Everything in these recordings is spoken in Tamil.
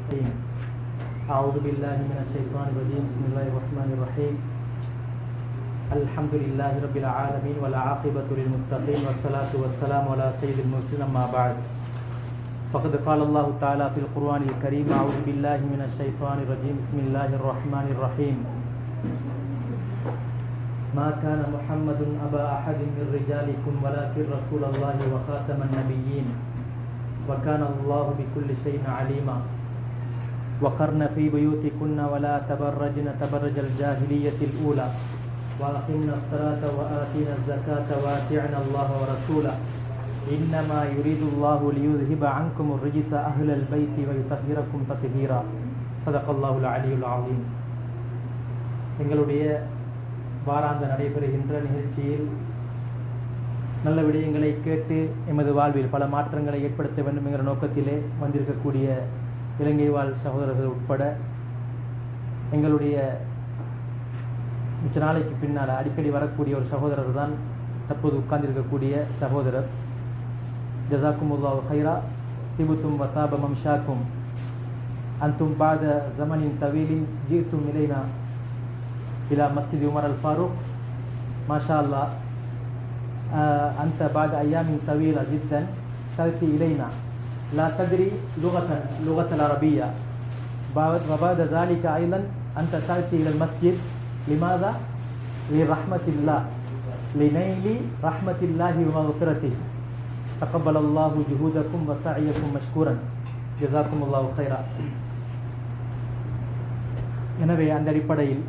الرحيم. أعوذ بالله من الشيطان الرجيم. بسم الله الرحمن الرحيم. الحمد لله رب العالمين والعاقبة للمتقين والصلاة والسلام على سيد المرسلين. أما بعد فقد قال الله تعالى في القرآن الكريم: أعوذ بالله من الشيطان الرجيم. بسم الله الرحمن الرحيم. ما كان محمد أبا أحد من رجالكم ولكن رسول الله وخاتم النبيين وكان الله بكل شيء عليما. وقرن في بيوتكن ولا تبرجن تبرج الجاهلية الأولى وأقمنا الصلاة وآتينا الزكاة وأطعنا الله ورسوله إنما يريد الله ليذهب عنكم الرجس أهل البيت ويطهركم تطهيرا. صدق الله العلي العظيم. எங்களுடைய வாராந்த நடைபெறுகின்ற நிகழ்ச்சியில் நல்ல விடயங்களை கேட்டு எமது வாழ்வில் பல மாற்றங்களை ஏற்படுத்த வேண்டும் என்கிற நோக்கத்திலே வந்திருக்கக்கூடிய இலங்கை வாழ் சகோதரர்கள் உட்பட எங்களுடைய மிச்ச நாளைக்கு பின்னால் அடிக்கடி வரக்கூடிய ஒரு சகோதரர் தான் தற்போது உட்கார்ந்திருக்கக்கூடிய சகோதரர். ஜஸாக்குமுல்லாஹு ஹைரா, திபுத்தும் வதாப மம்ஷாக்கும் அன்தும் பாத ஜமனின் தவீலின் ஜீத்தும் இலைனா إلى مسجد عمر الفاروق. ما شاء الله أنت بعد أيام طويلة جدا تأتي إلينا، لا تدري لغة العربية، وبعد ذلك أيضا أنت تأتي إلى المسجد. لماذا؟ لرحمة الله، لنيل رحمة الله ومغفرته. تقبل الله جهودكم وسعيكم مشكورا. جزاكم الله خيرا. எனவே அந்த அடிப்படையில்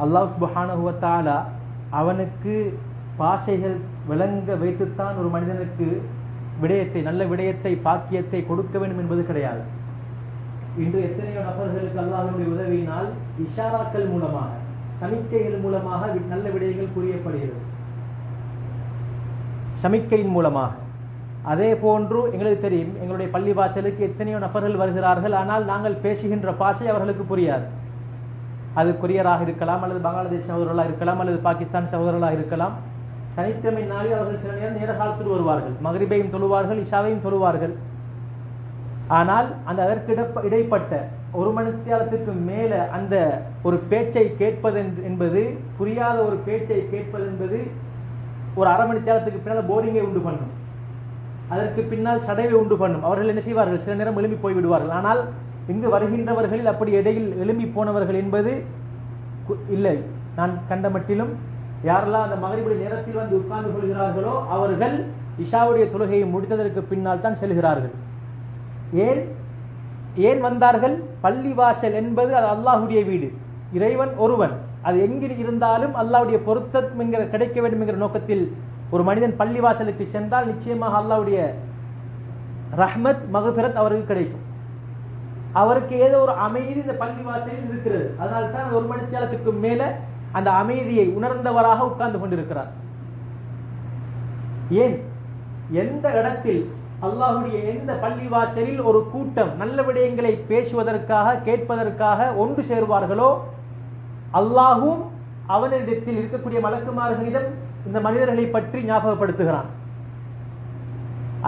அல்லாஹ் சுப்ஹானஹு வ தஆலா அவனுக்கு பாஷைகள் விளங்க வைத்துத்தான் ஒரு மனிதனுக்கு விடயத்தை, நல்ல விடயத்தை, பாக்கியத்தை கொடுக்க வேண்டும் என்பது கிடையாது. இன்று எத்தனையோ நபர்களுக்கு அல்லாஹ்வுடைய உதவியினால் இஷாராக்கள் மூலமாக, சமிக்கைகள் மூலமாக நல்ல விடயங்கள் புரியப்படுகிறது, சமிக்கையின் மூலமாக. அதே போன்று எங்களுக்கு தெரியும், எங்களுடைய பள்ளி வாசலுக்கு எத்தனையோ நபர்கள் வருகிறார்கள், ஆனால் நாங்கள் பேசுகின்ற பாஷை அவர்களுக்கு புரியாது. அது கொரியராக இருக்கலாம், அல்லது பங்களாதேஷ் சகோதரர்களாக இருக்கலாம், அல்லது பாகிஸ்தான் சகோதரர்களாக இருக்கலாம். சனிக்கிழமை நாளில் அவர்கள் சில நேரம் நேர காலத்தில் வருவார்கள், மகரிபையும் தொழுவார்கள், இஷாவையும் தொழுவார்கள். ஆனால் அந்த அதற்கு இடைப்பட்ட ஒரு மணித்தியாலத்துக்கு மேல அந்த ஒரு பேச்சை கேட்பது என்பது, புரியாத ஒரு பேச்சை கேட்பது என்பது ஒரு அரை மணித்தியாலத்துக்கு பின்னால் போரிங்கை உண்டு பண்ணும், அதற்கு பின்னால் சடைவை உண்டு பண்ணும். அவர்கள் என்ன செய்வார்கள்? சில நேரம் எழும்பி போய்விடுவார்கள். ஆனால் இங்கு வருகின்றவர்களில் அப்படி இடையில் எழும்பி போனவர்கள் என்பது இல்லை. நான் கண்ட மட்டிலும் யாரெல்லாம் அந்த மகரிபுடைய நேரத்தில் வந்து உட்கார்ந்து கொள்கிறார்களோ அவர்கள் இஷாவுடைய தொழுகையை முடித்ததற்கு பின்னால் தான் செல்கிறார்கள். ஏன் வந்தார்கள்? பள்ளி வாசல் என்பது அது அல்லாஹுடைய வீடு, இறைவன் ஒருவன். அது எங்கில் இருந்தாலும் அல்லாஹ்வுடைய பொருத்தம் என்கிற கிடைக்க வேண்டும் என்கிற நோக்கத்தில் ஒரு மனிதன் பள்ளி வாசலுக்கு சென்றால் நிச்சயமாக அல்லாஹ்வுடைய ரஹ்மத், மக்ஃபிரத் அவருக்கு கிடைக்கும். அவருக்கு ஏதோ ஒரு அமைதி இந்த பள்ளி வாசலில் இருக்கிறது. அதனால தான் ஒரு மணித்தியாலத்துக்கு மேல அந்த அமைதியை உணர்ந்தவராக உட்கார்ந்து கொண்டிருக்கிறார். ஏன்? எந்த இடத்தில் அல்லாஹ்வுடைய எந்த பள்ளி வாசலில் ஒரு கூட்டம் நல்ல விடயங்களை பேசுவதற்காக, கேட்பதற்காக ஒன்று சேருவார்களோ, அல்லாஹும் அவனிடத்தில் இருக்கக்கூடிய மலக்குமார்களிடம் இந்த மனிதர்களை பற்றி ஞாபகப்படுத்துகிறான்.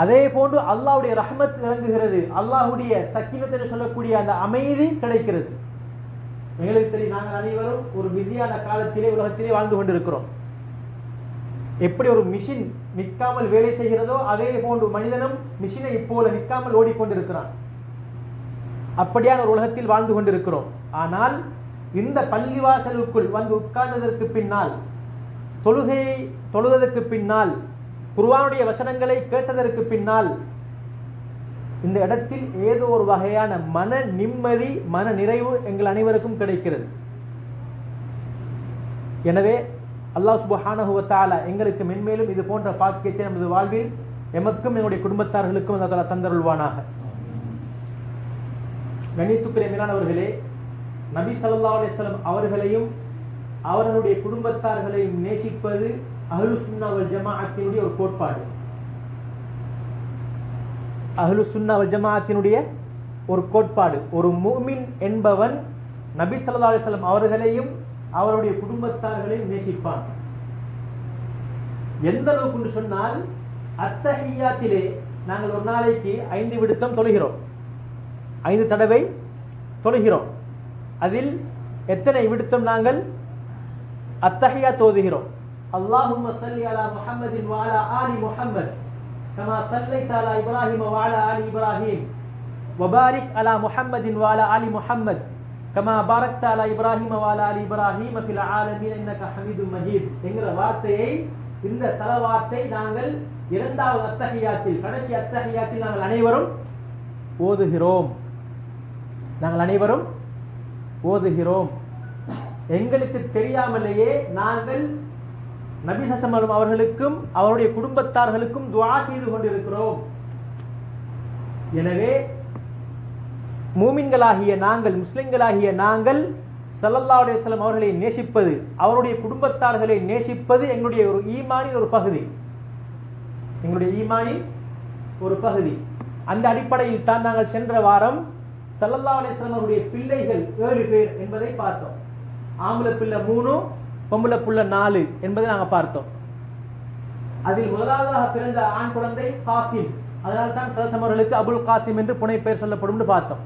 அதே போன்று அல்லாஹ்வுடைய ரஹ்மத் இறங்குகிறது, அல்லாஹ்வுடைய சக்கீனத் என்று சொல்லக்கூடிய அந்த அமைதி கிடைக்கிறது. எங்களுக்கு தெரியும், நாங்கள் அனைவரும் ஒரு பிஸியான காலத்திலே உலகத்திலே வாழ்ந்து கொண்டிருக்கிறோம். எப்படி ஒரு மிஷின் நிற்காமல் வேலை செய்கிறதோ அதே போன்று மனிதனும் மிஷினை போல நிற்காமல் ஓடிக்கொண்டிருக்கிறான். அப்படியான ஒரு உலகத்தில் வாழ்ந்து கொண்டிருக்கிறோம். ஆனால் இந்த பள்ளிவாசலுக்குள் வந்து உட்கார்ந்ததற்கு பின்னால், தொழுகையை தொழுவதற்கு பின்னால், குர்ஆனுடைய வசனங்களை கேட்டதற்கு பின்னால் இந்த இடத்தில் ஏதோ ஒரு வகையான மன நிம்மதி, மன நிறைவு எங்கள் அனைவருக்கும் கிடைக்கிறது. எனவே அல்லாஹ் சுப்ஹானஹு வ தஆலா எங்களுக்கு மென்மேலும் இது போன்ற பாக்கியத்தை நமது வாழ்வில் எமக்கும் எங்களுடைய குடும்பத்தார்களுக்கும் அல்லாஹ் தந்தருள்வானாக. கண்ணியத்துக்குரிய மேலானவர்களே, நபி ஸல்லல்லாஹு அலைஹி வஸல்லம் அவர்களையும் அவர்களுடைய குடும்பத்தார்களையும் நேசிப்பது அஹ்லு சுன்னா வல் ஜமாஅத்தினுடைய ஒரு கோட்பாடு. அஹ்லு சுன்னா வல் ஜமாஅத்தினுடைய ஒரு கோட்பாடு. ஒரு முஃமின் என்பவன் நபி ஸல்லல்லாஹு அலைஹி வஸல்லம் அவர்களையும் அவருடைய குடும்பத்தார்களையும் நேசிப்பான். எந்த அளவுக்கு சொன்னால், அத்தஹிய்யாத்திலே நாங்கள் ஒரு நாளைக்கு 5 விடுத்தம் தொழுகிறோம். 5 தடவை தொழுகிறோம். அதில் எத்தனை விடுத்தம் நாங்கள் அத்தஹியாத் ஓதுகிறோம். அல்லாஹும்ம ஸல்லி அலா முஹம்மதின் வ அலா ஆலி முஹம்மத் கமா ஸல்லைத அலா இப்ராஹீம வ அலா ஆலி இப்ராஹீம் வ பாரிக் அலா முஹம்மதின் வ அலா ஆலி முஹம்மத் கமா பாரக்த அலா இப்ராஹீம வ அலா ஆலி இப்ராஹீம ஃபில் ஆலமீன் இன்னக ஹமீதும் மஜீத் என்கிற வார்த்தையை, இந்த ஸலவாத்தை நாங்கள் இரண்டாவது அத்தஹியாத்தில், கடைசி அத்தஹியாத்தில் நாங்கள் அனைவரும் ஓதுகிறோம். எங்களுக்கு தெரியாமலேயே நாங்கள் நபி ஸல்லல்லாஹு அவர்களுக்கும் அவருடைய குடும்பத்தார்களுக்கும் துஆ செய்து கொண்டிருக்கிறோம். எனவே மூமின்களாகிய நாங்கள், முஸ்லிம்களாகிய நாங்கள் ஸல்லல்லாஹு அலைஹி வஸல்லம் அவர்களை நேசிப்பது, அவருடைய குடும்பத்தார்களை நேசிப்பது எங்களுடைய ஒரு ஈமானின் ஒரு பகுதி. அந்த அடிப்படையில் தான் நாங்கள் சென்ற வாரம் ஸல்லல்லாஹு அலைஹி வஸல்லம் அவருடைய பிள்ளைகள் 7 பேர் என்பதை பார்த்தோம். ஆம்பளை பிள்ளை 3, பொம்பளை பிள்ளை 4 என்பதை நாங்கள் பார்த்தோம். அதில் முதலாவதாக பிறந்த ஆண் குழந்தை காசிம். அதனால தான் ஸல்லல்லாஹு அவர்களுக்கு அபுல் காசிம் என்று புனை பெயர் சொல்லப்படும் பார்த்தோம்.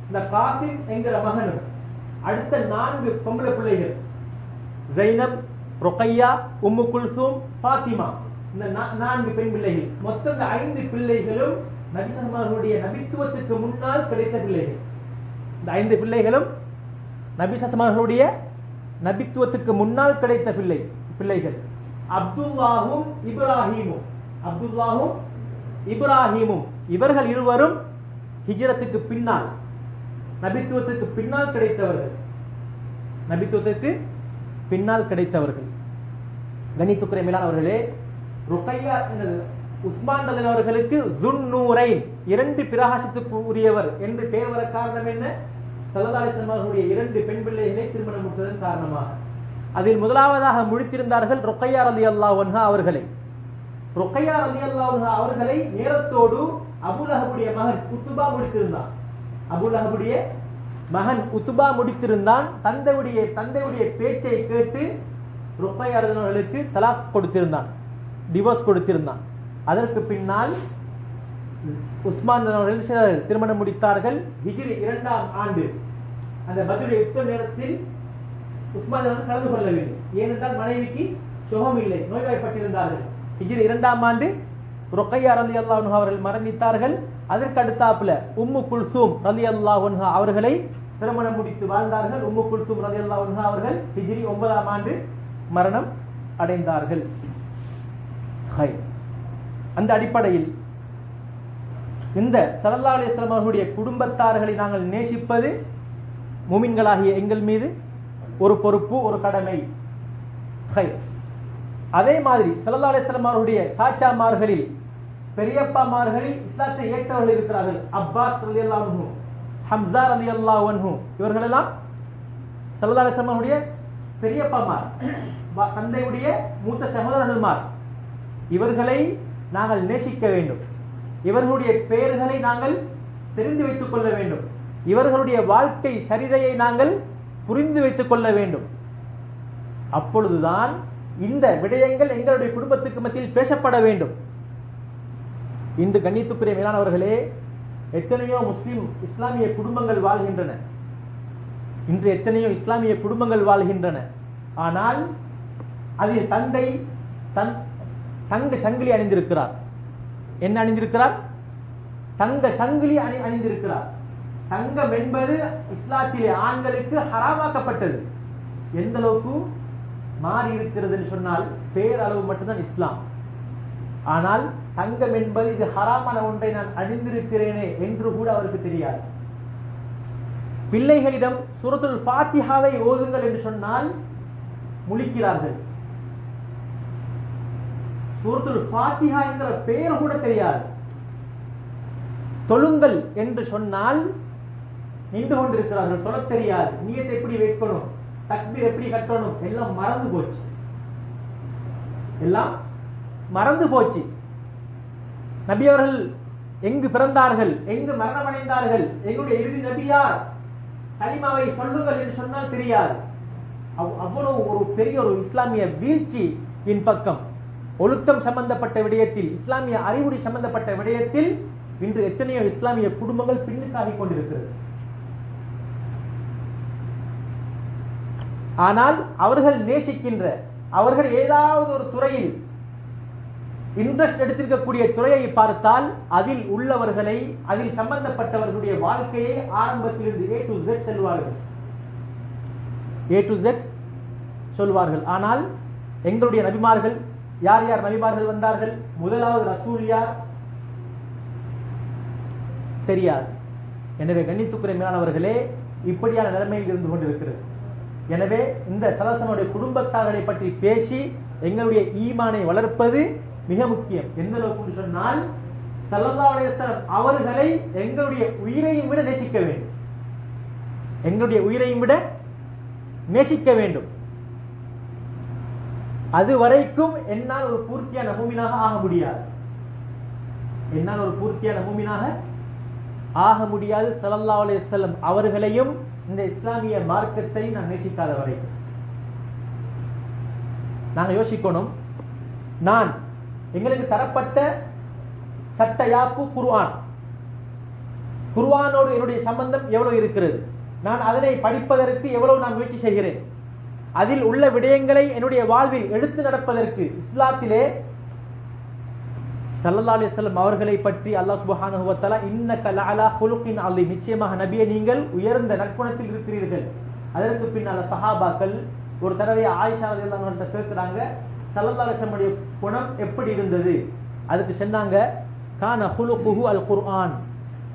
இந்த காசிம் என்கிற மகனும் அடுத்த 4 பொம்பளை பிள்ளைகள் ஜைனப், ருக்கையா, உம்மு குல்சூம், ஃபாத்திமா, இந்த 4 பெண் பிள்ளைகள். மொத்தம் இந்த 5 பிள்ளைகளும் நபி ஸல்லல்லாஹு அலைஹி நபித்துவத்துக்கு முன்னால் கிடைத்த பிள்ளைகள். இந்த 5 பிள்ளைகளும் நபி ஸல்லல்லாஹு அலைஹி நபித்துவத்துக்கு முன்னால் கிடைத்த பிள்ளைகள். அப்துல்லாஹும் இப்ராஹீமும் இவர்கள் இருவரும் ஹிஜ்ரத்துக்கு பின்னால், நபித்துவத்துக்கு பின்னால் கிடைத்தவர்கள். கணித்துக்குரிய மேலானவர்களே, ருக்கையா உஸ்மான் ரலியல்லாஹு அவர்களுக்கு ஸுன்னூரைன், 2 பிரகாசத்துக்கு உரியவர் என்று பெயர் வர காரணம் என்ன? ஸல்லல்லாஹு அலைஹி வஸல்லம் அவர்களுடைய 2 பெண் பிள்ளைகளை திருமணம் முடித்ததன் காரணமாக. அதில் முதலாவதாக முடித்திருந்தார்கள் ருக்கையா ரலியல்லாஹு அன்ஹா அவர்களை. ருக்கையா ரலியல்லாஹு அன்ஹா அவர்களை நேரத்தோடு அபூலஹபுடைய மகன் உத்பா முடித்திருந்தான். தந்தையுடைய பேச்சை கேட்டு ருக்கையா ரலியல்லாஹு அவர்களுக்கு தலாக் கொடுத்திருந்தான், டிவோர்ஸ் கொடுத்திருந்தான். அதற்கு பின்னால் உஸ்மான் அவர்கள் திருமணம் முடித்தார்கள். ஹிஜ்ரி 2ஆம் ஆண்டு அந்த பத்ருடைய யுத்த நேரத்தில் உஸ்மான் அவர்கள் கலந்து கொள்ளவில்லை. ஏனென்றால் மனைவிக்கு சுகம் இல்லை, நோய்வாய்ப்பட்டிருந்தார்கள். ஹிஜ்ரி 2ஆம் ஆண்டு ருக்கையா ரலியல்லாஹு அன்ஹா அவர்கள் மரணித்தார்கள். அதற்கு அடுத்தாப்புல உம்மு குல்சூம் ரலியல்லாஹு அன்ஹா அவர்களை திருமணம் முடித்து வாழ்ந்தார்கள். உம்மு குல்சூம் ரலியல்லாஹு அன்ஹா அவர்கள் ஹிஜ்ரி 9ஆம் ஆண்டு மரணம் அடைந்தார்கள். அந்த அடிப்படையில் இந்த ஸல்லல்லாஹு அலைஹி வஸல்லம் அவர்களுடைய குடும்பத்தார்களை நாங்கள் நேசிப்பது முமின்களாகிய எங்கள் மீது ஒரு பொறுப்பு, ஒரு கடமை. அதே மாதிரி ஸல்லல்லாஹு அலைஹி வஸல்லம் அவர்களுடைய சாச்சாமார்களில், பெரியப்பாமார்களில் இஸ்லாத்தை ஏற்றவர்கள் இருக்கிறார்கள். அப்பாஸ் ரலியல்லாஹு அன்ஹு, ஹம்ஸா ரலியல்லாஹு அன்ஹு, இவர்களெல்லாம் ஸல்லல்லாஹு அலைஹி வஸல்லம் அவர்களுடைய பெரியப்பாமார், தந்தையுடைய மூத்த சகோதரர்கள்மார். இவர்களை நாங்கள் நேசிக்க வேண்டும். இவர்களுடைய பெயர்களை நாங்கள் தெரிந்து வைத்துக் கொள்ள வேண்டும். இவர்களுடைய வாழ்க்கை சரிதையை நாங்கள் புரிந்து வைத்துக் கொள்ள வேண்டும். அப்பொழுதுதான் இந்த விடயங்கள் எங்களுடைய குடும்பத்துக்கு மத்தியில் பேசப்பட வேண்டும். இன்று கண்ணியத்துக்குரிய மேலானவர்களே, எத்தனையோ இஸ்லாமிய குடும்பங்கள் வாழ்கின்றன. ஆனால் அதில் தந்தை தங்க சங்கிலி அணிந்திருக்கிறார். என்ன அணிந்திருக்கிறார்? தங்க சங்கிலி அணிந்திருக்கிறார். தங்கம் என்பது இஸ்லாத்திலே ஆண்களுக்கு ஹராமாக்கப்பட்டது. எந்த அளவுக்கு மாறி இருக்கிறது என்று சொன்னால் பேரளவு மட்டும்தான் இஸ்லாம். ஆனால் தங்கம் என்பது இது ஹராமான ஒன்றை நான் அணிந்திருக்கிறேனே என்று கூட அவருக்கு தெரியாது. பிள்ளைகளிடம் சூரத்துல் ஃபாத்திஹாவை ஓதுங்கள் என்று சொன்னால் முழிக்கிறார்கள். சூரத்துல் ஃபாத்திஹா என்கிற பெயர் கூட தெரியாது. தொழுங்கள் என்று சொன்னால் நின்று கொண்டிருக்கிறார்கள், சொல்ல தெரியாது. நியத்தை எப்படி வைக்கணும், தக்பீர் எப்படி கட்டணும், எல்லாம் மறந்து போச்சு. நபி அவர்கள் எங்கு பிறந்தார்கள், எங்கு மரணமடைந்தார்கள், எங்களுடைய இறுதி நபி யார், கலிமாவை சொல்லுங்கள் என்று சொன்னால் தெரியாது. அவ்வளவு ஒரு பெரிய ஒரு இஸ்லாமிய வீழ்ச்சியின் பக்கம், ஒழுக்கம் சம்பந்தப்பட்ட விடயத்தில், இஸ்லாமிய அறிவுரை சம்பந்தப்பட்ட விடயத்தில் இன்று எத்தனையோ இஸ்லாமிய குடும்பங்கள் பின்னுக்காகி கொண்டிருக்கிறது. ஆனால் அவர்கள் நேசிக்கின்ற, அவர்கள் ஏதாவது ஒரு துறையில் இன்ட்ரெஸ்ட் எடுத்திருக்கக்கூடிய துறையை பார்த்தால் அதில் உள்ளவர்களை, அதில் சம்பந்தப்பட்டவர்களுடைய வாழ்க்கையை ஆரம்பத்திலிருந்து A to Z சொல்வார்கள், A to Z சொல்வார்கள். ஆனால் எங்களுடைய நபிமார்கள், யார் யார் நபிமார்கள் வந்தார்கள், முதலாவது ரசூல் யார் தெரியாது. எனவே கண்ணியத்துக்குரிய மேலானவர்களே, இப்படியான நிலைமையில் இருந்து கொண்டிருக்கிறது. எனவே இந்த சலசனுடைய குடும்பத்தார்களை பற்றி பேசி எங்களுடைய ஈமானை வளர்ப்பது மிக முக்கியம். எந்த அளவுக்கு சொன்னால், ஸல்லல்லாஹு அலைஹி வஸல்லம் அவர்களை எங்களுடைய உயிரையும் விட நேசிக்க வேண்டும், எங்களுடைய உயிரையும் விட நேசிக்க வேண்டும். அது வரைக்கும் என்னால் ஒரு பூர்த்தியான மூமினாக ஆக முடியாது, என்னால் ஒரு பூர்த்தியான மூமினாக ஆக முடியாது. ஸல்லல்லாஹு அலைஹி வஸல்லம் அவர்களையும் இந்த இஸ்லாமிய மார்க்கத்தை நான் நேசிக்காத வரைக்கும். நாங்கள் யோசிக்கணும், நான் எங்களுக்கு தரப்பட்ட சட்ட யாப்பு குர்ஆன், குர்ஆனோடு என்னுடைய சம்பந்தம் எவ்வளவு இருக்கிறது, நான் அதனை படிப்பதற்கு எவ்வளவு நான் முயற்சி செய்கிறேன், அதில் உள்ள விடயங்களை என்னுடைய வாழ்வில் எடுத்து நடப்பதற்கு இஸ்லாத்திலே ஸல்லல்லாஹு அலைஹி வஸல்லம் அவர்களை பற்றி அல்லாஹ் சுப்ஹானஹு வ தஆலா இன்னக லஅலா குலுகின் அஸீம், நிச்சயமாக நபியே நீங்கள் உயர்ந்த நற்குணத்தில் இருக்கிறீர்கள். அதற்கு பின்னால சஹாபாக்கள் ஒரு தடவை ஆயிஷா ரலியல்லாஹு அன்ஹா கேட்கிறாங்க, ஸல்லல்லாஹு அலைஹி வஸல்லம் குணம் எப்படி இருந்தது? அதுக்கு சொன்னாங்க, கான குலுகுஹு அல் குர்ஆன்,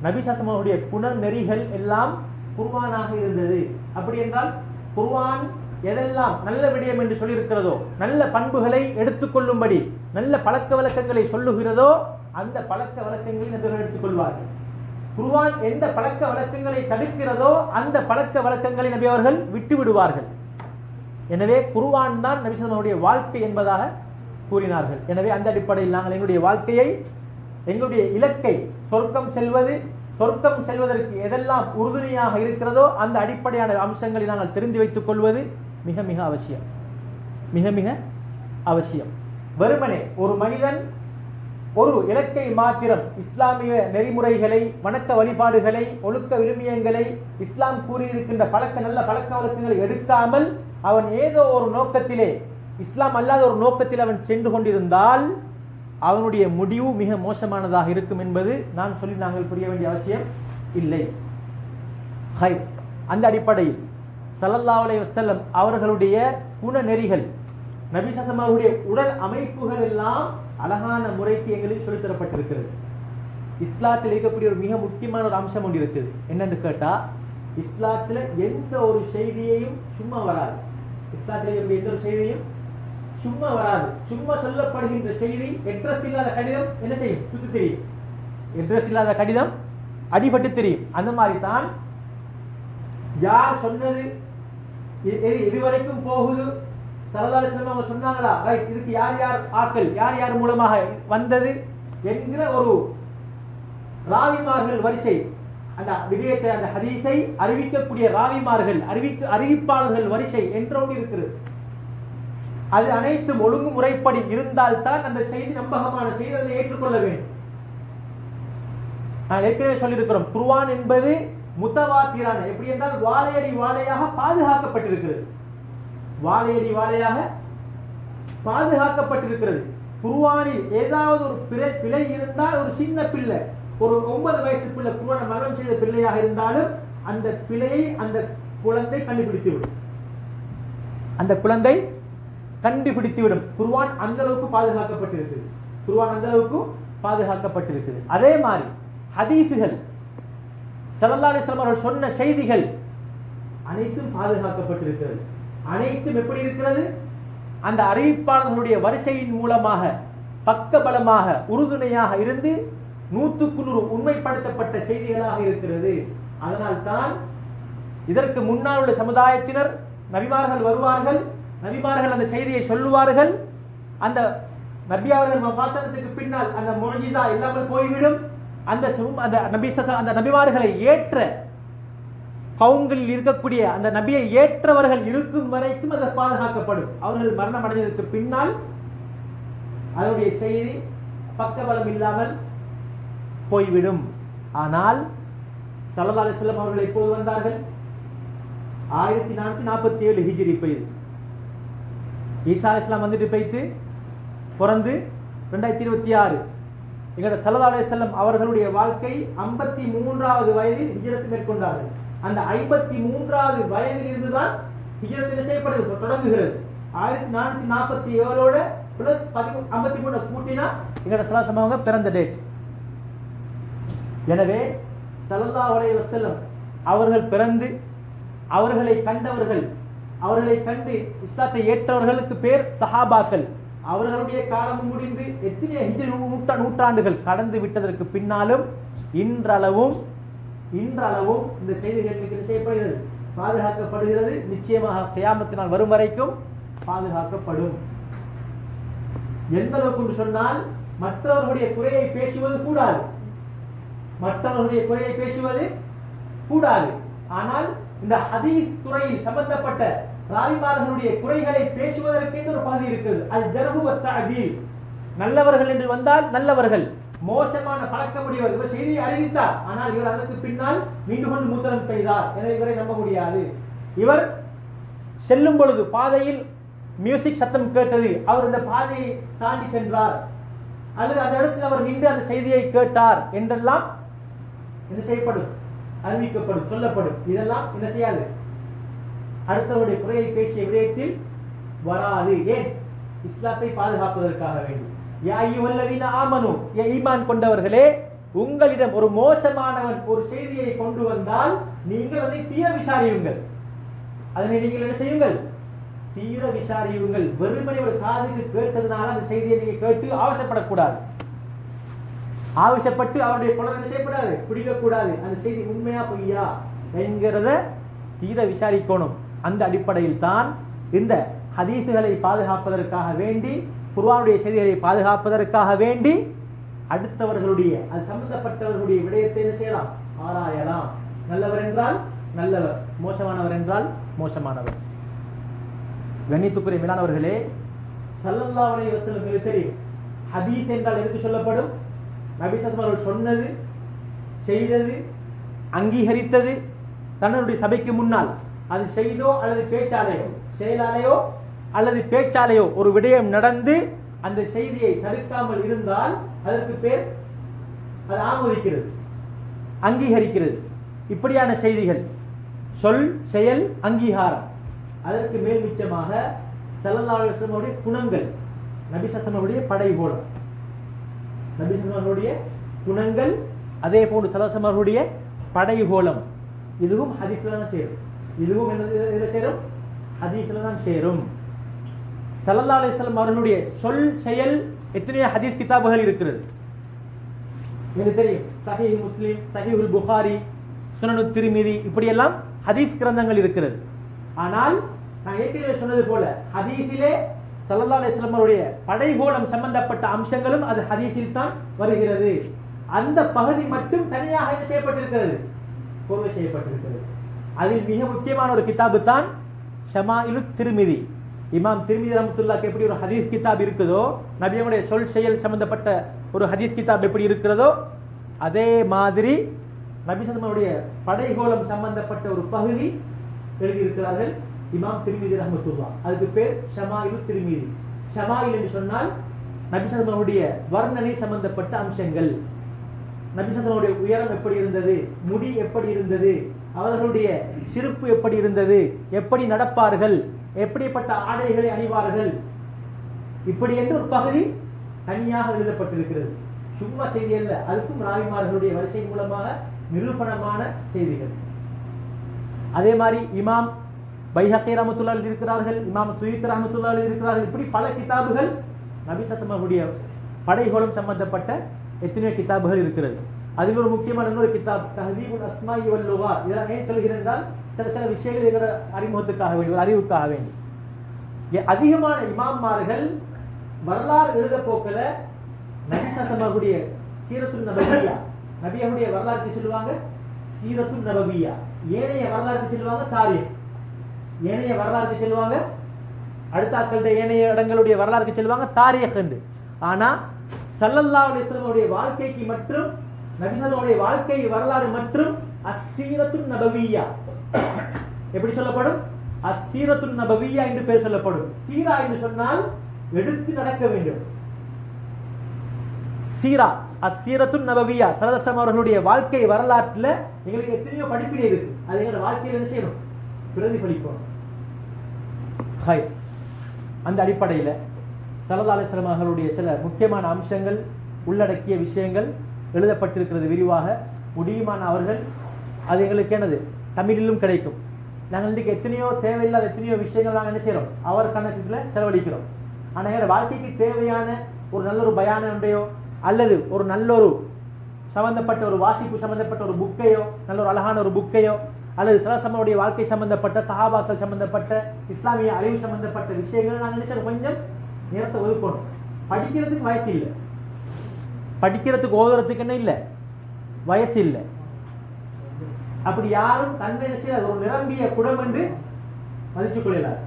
நபி ஸல்லல்லாஹு அலைஹி வஸல்லம் குண நெறிகள் எல்லாம் குர்ஆனாக இருந்தது. அப்படி என்றால் குர்ஆன் எதெல்லாம் நல்ல விடயம் என்று சொல்லி இருக்கிறதோ, நல்ல பண்புகளை எடுத்துக்கொள்ளும்படி நல்ல பழக்க வழக்கங்களை சொல்லுகிறதோ அந்த பழக்க வழக்கங்களை நபிகள் எடுத்துக்கொள்வார்கள். குர்ஆன் எந்த பழக்க வழக்கங்களை தடுக்கிறதோ அந்த பழக்க வழக்கங்களை நபி அவர்கள் விட்டு விடுவார்கள். எனவே குர்ஆன் தான் நபி ஸல்லல்லாஹு அலைஹி வஸல்லம் வாழ்க்கை என்பதாக கூறினார்கள். எனவே அந்த அடிப்படையில் நாங்கள் எங்களுடைய வாழ்க்கையை, எங்களுடைய இலக்கை சொர்க்கம் செல்வது, சொர்க்கம் செல்வதற்கு எதெல்லாம் உறுதுணையாக இருக்கிறதோ அந்த அடிப்படையான அம்சங்களை நாங்கள் தெரிந்து வைத்துக் கொள்வது மிக மிக அவசியம், மிக மிக அவசியம். வெறுமனே ஒரு மனிதன் ஒரு இலக்கை மாத்திரம், இஸ்லாமிய நெறிமுறைகளை, வணக்க வழிபாடுகளை, ஒழுக்க விழுமியங்களை, இஸ்லாம் கூறியிருக்கின்ற நல்ல பழக்க வழக்கங்களை எடுக்காமல் அவன் ஏதோ ஒரு நோக்கத்திலே, இஸ்லாம் அல்லாத ஒரு நோக்கத்தில் அவன் சென்று கொண்டிருந்தால் அவனுடைய முடிவு மிக மோசமானதாக இருக்கும் என்பது நாங்கள் புரிய வேண்டிய அவசியம் இல்லை. அந்த அடிப்படையில் ஸல்லல்லாஹு அலைஹி வஸல்லம் அவர்களுடைய குணநெறிகள், நபி ஸல்லல்லாஹு அலைஹி வஸல்லம் அவருடைய உடல் அமைப்புகள் எல்லாம் அழகான முறைக்கு எங்களுக்கு சொல்லித்தரப்பட்டிருக்கிறது. இஸ்லாத்தில் இருக்கக்கூடிய ஒரு மிக முக்கியமான ஒரு அம்சம் ஒன்று இருக்குது. என்னன்னு கேட்டா, இஸ்லாத்தில் எந்த ஒரு செய்தியையும் சும்மா வராது. இஸ்லாத்தில் இருக்கக்கூடிய எந்த ஒரு செய்தியையும் சும்மா வராது. சும்மா சொல்லப்படுகின்ற செய்தி, அட்ரஸ் இல்லாத கடிதம் என்ன செய்யும்? சுத்தி தெரியும். அட்ரஸ் இல்லாத கடிதம் அடிபட்டு தெரியும். அந்த மாதிரி தான் யார் சொன்னது, இதுவரைக்கும் போகுது, ஸல்லல்லாஹு அலைஹி வஸல்லம் அவங்க சொன்னாங்களா, ரைட், இதுக்கு யார் யார் ஆக்கள், யார் யார் மூலமாக வந்தது என்கிற ஒரு ராவிமார்கள் வரிசை, அந்த விடயத்தை, அந்த ஹதீஸை அறிவிக்கக்கூடிய ராவிமார்கள், அறிவிப்பாளர்கள் வரிசை என்றொன்று இருக்கிறது. அது அனைத்தும் ஒழுங்குமுறைப்படி இருந்தால்தான் அந்த செய்தி நம்பகமான செய்தி, அதை ஏற்றுக்கொள்ள வேண்டும். நான் ஏற்கனவே சொல்லியிருக்கிறோம், குர்ஆன் என்பது முத்தவாத்திரான, எப்படி என்றால் வாழையடி வாழையாக பாதுகாக்கப்பட்டிருக்கிறது, வாழையடி வாழையாக பாதுகாக்கப்பட்டிருக்கிறது. குர்ஆனில் ஏதாவது ஒரு பிழை இருந்தால், ஒரு சின்ன பிள்ளை, ஒரு 9 வயசு பிள்ளை குர்ஆனை மரணம் செய்த பிள்ளையாக இருந்தாலும் அந்த பிழையை அந்த குழந்தை கண்டுபிடித்துவிடும், அந்த குழந்தை கண்டுபிடித்துவிடும். குர்ஆன் அந்த அளவுக்கு பாதுகாக்கப்பட்டிருக்கிறது, குர்ஆன் அந்த அளவுக்கு பாதுகாக்கப்பட்டிருக்கிறது. அதே மாதிரி ஹதீஸுகள், ஸல்லல்லாஹு அலைஹி வஸல்லம் அவர்கள் சொன்ன செய்திகள் அனைத்தும் பாதுகாக்கப்பட்டிருக்கிறது. அனைத்தும் எப்படி இருக்கிறது? அந்த அறிவிப்பாளர்களுடைய வரிசையின் மூலமாக பக்கபலமாக உறுதுணையாக இருந்து 100க்கு 100 உண்மைப்படுத்தப்பட்ட செய்திகளாக இருக்கிறது. அதனால்தான் இதற்கு முன்னால் உள்ள சமுதாயத்தினர், நபிமார்கள் வருவார்கள், நபிமார்கள் அந்த செய்தியை சொல்லுவார்கள், அந்த நபி அவர்கள் பார்த்ததுக்கு பின்னால் அந்த முஅஜிஸா இல்லாமல் போய்விடும். அந்த நபிமார்களை ஏற்ற கவுங்களில் இருக்கக்கூடிய அந்த நபியை ஏற்றவர்கள் இருக்கும் வரைக்கும் அது பாதுகாக்கப்படும். அவர்கள் மரணம் அடைந்ததற்கு பின்னால் அதனுடைய செய்தி பக்கபலம் இல்லாமல் போய்விடும். ஆனால் ஸல்லல்லாஹு அலைஹி வஸல்லம் அவர்கள் எப்போது வந்தார்கள்? 1447 ஹிஜ்ரி பெய்து. ஈசா அலைஹிஸ்ஸலாம் வந்துட்டு பெய்து பிறந்து 2026. எங்களோட ஸல்லல்லாஹு அலைஹி வஸல்லம் அவர்களுடைய வாழ்க்கை 53வது வயதில் ஹிஜ்ரத் மேற்கொண்டார்கள். அந்த 53வது வயதில் இருந்துதான் ஹிஜ்ரத் செய்யப்படுகிறது, தொடங்குகிறது. 1447 பிளஸ் 53 கூட்டினா எங்களோட ஸல்லல்லாஹு அவங்க பிறந்த டேட். எனவே ஸல்லல்லாஹு அலைஹி வஸல்லம் அவர்கள் பிறந்து அவர்களை கண்டவர்கள், அவர்களை கண்டு இஸ்லாத்தை ஏற்றவர்களுக்கு பேர் சஹாபாக்கள். அவர்களுடைய காலம் முடிந்து எத்தனை ஹிஜ்ரி நூற்றாண்டுகள் கடந்து விட்டதற்கு பின்னாலும் இன்றளவும் இந்த செய்திகள் செய்யப்படுகிறது, பாதுகாக்கப்படுகிறது. நிச்சயமாக கியாமத்தினால் வரும் வரைக்கும் பாதுகாக்கப்படும். எந்த அளவுக்கு சொன்னால் மற்றவர்களுடைய குறையை பேசுவது கூடாது, மற்றவர்களுடைய குறையை பேசுவது கூடாது. ஆனால் இந்த ஹதீஸ் துறையில் சம்பந்தப்பட்ட ராவிமார்களுடைய குறைகளை பேசுவதற்கு ஒரு பகுதி இருக்கிறது. அல் ஜர்ஹு வ தஅதீல். நல்லவர்கள் என்று வந்தால் நல்லவர்கள், மோசமான பழக்கமுடையவர், இவர் செய்தியை அறிவித்தார், ஆனால் இவர் அதற்கு பின்னால் மீண்டும் கொண்டு மூத்தரம் செய்தார், எனவே இவரை நம்ப முடியாது. இவர் செல்லும் பொழுது பாதையில் மியூசிக் சத்தம் கேட்டது, அவர் இந்த பாதையை தாண்டி சென்றார், அல்லது அந்த இடத்தில் அவர் நின்று அந்த செய்தியை கேட்டார் என்றெல்லாம் என்ன செய்யப்படும்? அறிவிக்கப்படும், சொல்லப்படும். இதெல்லாம் என்ன செய்யாது? அடுத்தவருடைய குறையை பேசிய விடயத்தில் வராது. ஏன்? இஸ்லாத்தை பாதுகாப்பதற்காக வேண்டும். யா அய்யுஹல்லதீன ஆமனு, ஈமான் கொண்டவர்களே, உங்களிடம் ஒரு மோசமானவன் ஒரு செய்தியை கொண்டு வந்தால் நீங்கள் அதை தீர விசாரியுங்கள். அதனை நீங்கள் என்ன செய்யுங்கள்? தீர விசாரியுங்கள். வெறுமனே ஒரு காதுக்கு கேட்டதுனால அந்த செய்தியை நீங்க கேட்டு ஆவேசப்படக்கூடாது. ஆவேசப்பட்டு அவருடைய குணம் என்ன செய்யக்கூடாது? பிடிக்கக்கூடாது. அந்த செய்தி உண்மையா பொய்யா என்கிறத தீர விசாரிக்கணும். அந்த அடிப்படையில் தான் இந்த ஹதீசுகளை பாதுகாப்பதற்காக வேண்டி, குர்ஆனுடைய செய்திகளை பாதுகாப்பதற்காக வேண்டி அடுத்தவர்களுடைய அது சம்பந்தப்பட்டவர்களுடைய விடயத்தை என்ன செய்யலாம்? ஆராயலாம். நல்லவர் என்றால் நல்லவர், மோசமானவர் என்றால் மோசமானவர். கண்ணியத்துக்குரிய மேலானவர்களே, ஸல்லல்லாஹு அலைஹி வஸல்லம் தெரியும் ஹதீஸ் என்றால் எதுக்கு சொல்லப்படும்? நபி ஸல்லல்லாஹு அலைஹி வஸல்லம் சொன்னது, செய்தது, அங்கீகரித்தது, தன்னுடைய சபைக்கு முன்னால் அது செய்தோ அல்லது பேச்சாலையோ, செயலாலையோ அல்லது பேச்சாலையோ ஒரு விடயம் நடந்து அந்த செய்தியை தடுக்காமல் இருந்தால் அதற்கு பேர் அது ஆமோதிக்கிறது, அங்கீகரிக்கிறது. இப்படியான செய்திகள், சொல், செயல், அங்கீகாரம். அதற்கு மேல் மிச்சமாக ஸல்லல்லாஹு அலைஹி வஸல்லம் குணங்கள், நபி ஸல்லல்லாஹு அலைஹி வஸல்லம் படைகோலம், நபி ஸல்லல்லாஹு அலைஹி வஸல்லம் குணங்கள், அதே போன்று ஸல்லல்லாஹு அலைஹி வஸல்லம் படைகோலம். இதுவும் ஹதீஸ்ல தான் சேரும். இதுவும் என்ன சேரும்? ஹதீஸ்ல தான் சேரும். ஸல்லல்லாஹு அலைஹி வஸல்லம் அவர்களுடைய சொல், செயல் எத்தனையோ ஹதீஸ் கிதாபுகள் இருக்கிறது. எனக்கு தெரியும் சஹீஹ் முஸ்லிம், சஹீஹுல் புகாரி, சுனனுத் திர்மிதி, இப்படியெல்லாம் ஹதீஸ் கிரந்தங்கள் இருக்கிறது. ஆனால் நான் ஏற்கனவே சொன்னது போல ஹதீஸிலே ஸல்லல்லாஹு அலைஹி வஸல்லம் அவருடைய படைகோலம் சம்பந்தப்பட்ட அம்சங்களும் அது ஹதீஸில் தான் வருகிறது. அந்த பகுதி மட்டும் தனியாக என்ன செய்யப்பட்டிருக்கிறது? கோர்வை செய்யப்பட்டிருக்கிறது. அதில் மிக முக்கியமான ஒரு கிதாபு தான் ஷமாயிலுத் திர்மிதி. இமாம் திர்மிதி ரஹ்மத்துல்லாஹி எப்படி ஒரு ஹதீஸ் கிதாப் இருக்குதோ, நபியுடைய சொல் செயல் சம்பந்தப்பட்ட ஒரு ஹதீஸ் கிதாப் எப்படி இருக்கிறதோ, அதே மாதிரி நபி ஸல்லல்லாஹு அலைஹி வஸல்லம் படைகோலம் சம்பந்தப்பட்ட ஒரு பகுதி எழுதியிருக்கிறார்கள் இமாம் திர்மிதி ரஹ்மத்துல்லாஹ். அதுக்கு பேர் ஷமாயிலுத் திர்மிதி. ஷமாயில் என்று சொன்னால் நபி ஸல்லல்லாஹு அலைஹி வஸல்லம் வர்ணனை சம்பந்தப்பட்ட அம்சங்கள். நபி ஸல்லல்லாஹு அலைஹி வஸல்லம் உயரம் எப்படி இருந்தது, முடி எப்படி இருந்தது, அவர்களுடைய சிரிப்பு எப்படி இருந்தது, எப்படி நடப்பார்கள், எப்படிப்பட்ட ஆடைகளை அணிவார்கள், இப்படி என்று ஒரு பகுதி தனியாக எழுதப்பட்டிருக்கிறது. சும்மா செய்தி அல்ல, அதுக்கும் ராவிமார்களுடைய வரிசை மூலமாக நிரூபணமான செய்திகள். அதே மாதிரி இமாம் பைஹக்கி ரஹ்மத்துல்லாஹி அலைஹி இருக்கிறார்கள், இமாம் சுயூத்தி ரஹ்மத்துல்லாஹி அலைஹி இருக்கிறார்கள். இப்படி பல கிதாபுகள் நபி ஸல்லல்லாஹு அலைஹி வஸல்லம் படைகோலம் சம்பந்தப்பட்ட எத்தனையோ கிதாபுகள் இருக்கிறது. அதில் ஒரு முக்கியமான இன்னொரு கிதாப் தஹ்தீபுல் அஸ்மாஇ வல் லுகாத். இதெல்லாம் ஏன் சொல்கிறேன் என்றால் சில விஷயங்கள் எங்களோட அறிமுகத்துக்காக வேண்டி, ஒரு அறிவுக்காக வேண்டி. அதிகமான இமாம்மார்கள் வரலாறு எழுத போக்கல நபி ஸல்லல்லாஹு அலைஹி வஸல்லம் சீரத்துன் நபவியா, நபியுடைய வரலாறு சொல்லுவாங்க சீரத்துன் நபவியா. ஏனைய வரலாறு சொல்லுவாங்க தாரீக், ஏனைய வரலாறு சொல்லுவாங்க அடுத்தாக்களுடைய ஏனைய இடங்களுடைய வரலாறு சொல்லுவாங்க தாரீக் என்று. ஆனா ஸல்லல்லாஹு அலைஹி வஸல்லம் வாழ்க்கைக்கு மட்டும் நபிகளுடைய வாழ்க்கை வரலாறு மற்றும் அஸ்ஸீரத்துன் நபவிய்யா எப்படி சொல்லப்படும்? அஸ்ஸீரத்துன் நபவிய்யா என்று பெயர் சொல்லப்படும். சீரா என்று சொன்னால் எடுத்து நடக்க வேண்டும். சீரா அஸ்ஸீரத்துன் நபவிய்யா ஸல்லல்லாஹு அவர்களுடைய வாழ்க்கை வரலாற்றில் எங்களுக்கு எத்தனையோ படிப்பினை இருக்கு. அது எங்களோட வாழ்க்கையில் என்ன செய்யணும்? பிரதிபலிக்கணும். அந்த அடிப்படையில் ஸல்லல்லாஹு அலைஹி வஸல்லம் அவர்களுடைய சில முக்கியமான அம்சங்கள் உள்ளடக்கிய விஷயங்கள் எழுதப்பட்டிருக்கிறது விரிவாக. முடியுமான அவர்கள் அது எங்களுக்கு என்னது தமிழிலும் கிடைக்கும். நாங்கள் இன்றைக்கு எத்தனையோ தேவையில்லாத எத்தனையோ விஷயங்கள் நாங்கள் என்ன செய்கிறோம்? அவர் கணக்குல செலவழிக்கிறோம். ஆனால் எங்களோட வாழ்க்கைக்கு தேவையான ஒரு நல்ல ஒரு பயான ஒன்றையோ அல்லது ஒரு நல்ல ஒரு சம்பந்தப்பட்ட ஒரு வாசிப்பு சம்பந்தப்பட்ட ஒரு புக்கையோ நல்ல ஒரு அழகான ஒரு புக்கையோ அல்லது ஸல்லல்லாஹு வாழ்க்கை சம்பந்தப்பட்ட சஹாபாக்கள் சம்பந்தப்பட்ட இஸ்லாமிய அறிவு சம்பந்தப்பட்ட விஷயங்கள் நாங்கள் என்ன செய்யணும்? கொஞ்சம் நேரத்தை ஒதுக்கணும். படிக்கிறதுக்கு வயசு இல்லை, படிக்கிறதுக்கு ஓதுறதுக்கு என்ன இல்லை, வயசு இல்லை. அப்படி யாரும் தன்னை ஒரு நிரம்பிய குடம் என்று மதிச்சு கொள்ளலார்.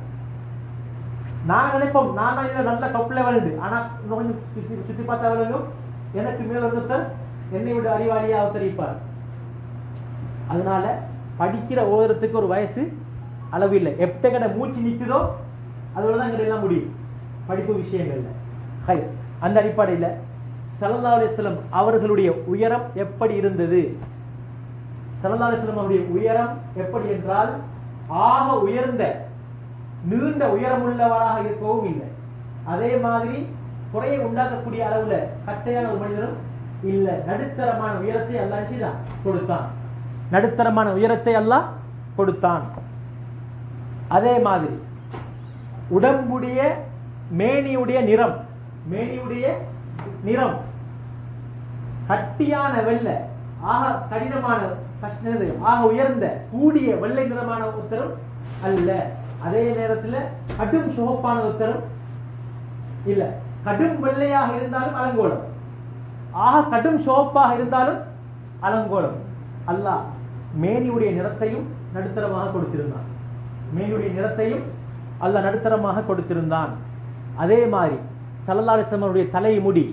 நான் நினைப்போம் நான் இதில் நல்ல டாப் லெவல் உண்டு, ஆனா கொஞ்சம் சுத்தி பார்த்தவர்களும் எனக்கு மேல ஒருத்தர் என்னை விட அறிவாளியா அவதரிப்பார். அதனால படிக்கிற ஓதுறதுக்கு ஒரு வயசு அளவு இல்லை. எப்ப கடை மூச்சு நிற்குதோ அதோடதான் எங்களை எல்லாம் முடியும் படிப்பு விஷயங்கள்ல. அந்த அடிப்படையில் ஸல்லல்லாஹு அலைஹி வஸல்லம் அவர்களுடைய உயரம் எப்படி இருந்தது? ஸல்லல்லாஹு அலைஹி வஸல்லம் அவருடைய உயரம் எப்படி என்றால் ஆக உயர்ந்த நீண்ட உயரமுள்ளவராக இருக்கவும் இல்லை, அதே மாதிரி குறையை உண்டாக்கக்கூடிய அளவுல கட்டையான ஒரு மனிதனும் இல்லை. நடுத்தரமான உயரத்தை அல்லாஹ் செய்தான் கொடுத்தான். நடுத்தரமான உயரத்தை அல்லாஹ் கொடுத்தான். அதே மாதிரி உடம்புடைய மேனியுடைய நிறம், மேனியுடைய நிறம் கட்டியான வெள்ளை, ஆக கடினமான ஆக உயர்ந்த கூடிய வெள்ளை நிறமான உத்தரம் அல்ல. அதே நேரத்தில் கடும் சிவப்பான உத்தரம் இல்ல. கடும் வெள்ளையாக இருந்தாலும் அலங்கோலம், ஆக கடும் சிவப்பாக இருந்தாலும் அலங்கோலம். அல்லாஹ் மேனியுடைய நிறத்தையும் நடுத்தரமாக கொடுத்திருந்தான். மேனியுடைய நிறத்தையும் அல்லாஹ் நடுத்தரமாக கொடுத்திருந்தான். அதே மாதிரி ஸல்லல்லாஹு அலைஹி வஸல்லம் தலைமுடி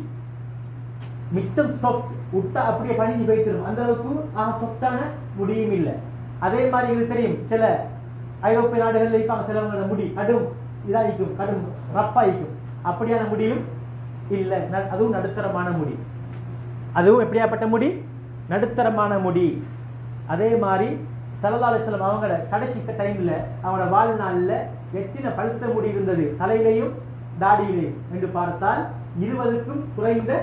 மிச்சம் சொஃப்ட் விட்டா அப்படியே பணிஞ்சு வைத்திரும், அந்த அளவுக்கு சொஃப்டான முடியும் இல்லை. அதே மாதிரி எங்களுக்கு தெரியும் சில ஐரோப்பிய நாடுகளில் இருப்பாங்க சிலவங்களோட முடி கடும் இதாகிக்கும், கடும் ரஃப்பாகிக்கும். அப்படியான முடியும் இல்லை, அதுவும் நடுத்தரமான முடி. அதுவும் எப்படியாப்பட்ட முடி? நடுத்தரமான முடி. அதே மாதிரி ஸல்லல்லாஹு அலைஹி வஸல்லம் அவங்களோட கடைசி டைம்ல அவங்களோட வாழ்நாளில் எத்தனை பழுத்த முடி இருந்தது தலையிலையும் தாடியிலையும் என்று பார்த்தால் 20க்கும் குறைந்த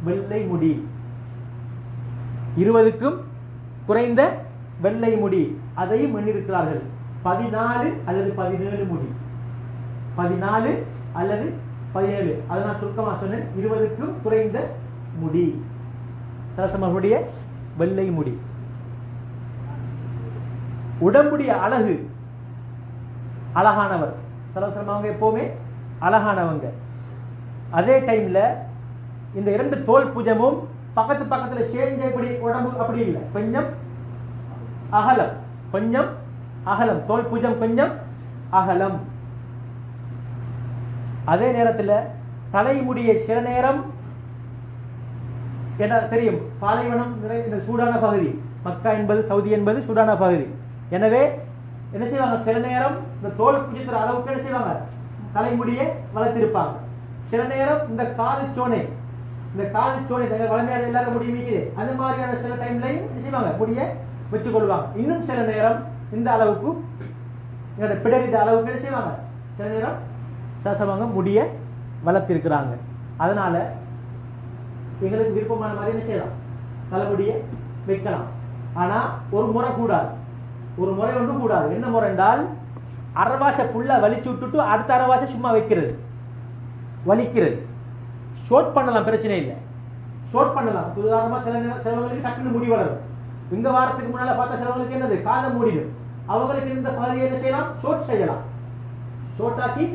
வெள்ளை முடி. 20க்கும் குறைந்த வெள்ளை முடி. அதையும் எண்ணிருக்கிறார்கள். 14 அல்லது 17 முடி. 14 அல்லது 17. அதை நான் சுருக்கமாக சொன்னேன். 20க்கும் குறைந்த முடி சரசமனுடைய வெள்ளை முடி. உடம்புடைய அழகு, அழகானவர் சரசமங்க எப்பவுமே அழகானவங்க. அதே டைம்ல இந்த 2 தோல் புஜமும் பக்கத்து பக்கத்துல சேர்ந்து எப்படி உடம்பு அப்படி இல்லை, கொஞ்சம் அகலம், கொஞ்சம் அகலம். தோல் புஜம் கொஞ்சம் அகலம். அதே நேரத்தில் தலைமுடிய சில நேரம் என்ன தெரியும், பாலைவனம் நிறைந்த சூடான பகுதி, மக்கா என்பது சவுதி என்பது சூடான பகுதி. எனவே என்ன செய்வாங்க, சில நேரம் இந்த தோல் புஜத்திற அளவுக்கு என்ன செய்வாங்க, தலைமுடியை வளர்த்திருப்பாங்க. சில நேரம் இந்த காது சோனை, இந்த காது சோனை வளமையான எல்லாரும் முடி மீக்குது, அந்த மாதிரியான சில டைம்லையும் என்ன செய்வாங்க, முடியை வச்சுக் கொள்வாங்க. இன்னும் சில நேரம் இந்த அளவுக்கு பிடரித அளவுக்கு என்ன செய்வாங்க, சில நேரம் சசவங்க முடிய வளர்த்திருக்கிறாங்க. அதனால எங்களுக்கு விருப்பமான மாதிரி என்ன செய்யலாம், தலைமுடியை வைக்கலாம். ஆனா ஒரு முறை கூடாது, ஒரு முறை ஒன்று கூடாது. என்ன முறை என்றால் அரைவாசை ஃபுல்லா வலிச்சு விட்டுட்டு அடுத்த அரைவாசை சும்மா வைக்கிறது, வலிக்கிறது. ஷோர்ட் பண்ணலாம், பிரச்சனை இல்லை, ஷோர்ட் பண்ணலாம். உதாரணமா சிலவங்களுக்கு டக்குன்னு முடி வளரும். இந்த வாரத்துக்கு முன்னால பார்த்தா சிலவங்களுக்கு என்னது, காலம் மூடிடும். அவங்களுக்கு இந்த பகுதியை என்ன செய்யலாம், ஷோர்ட் செய்யலாம், ஷோர்ட்டாக்கி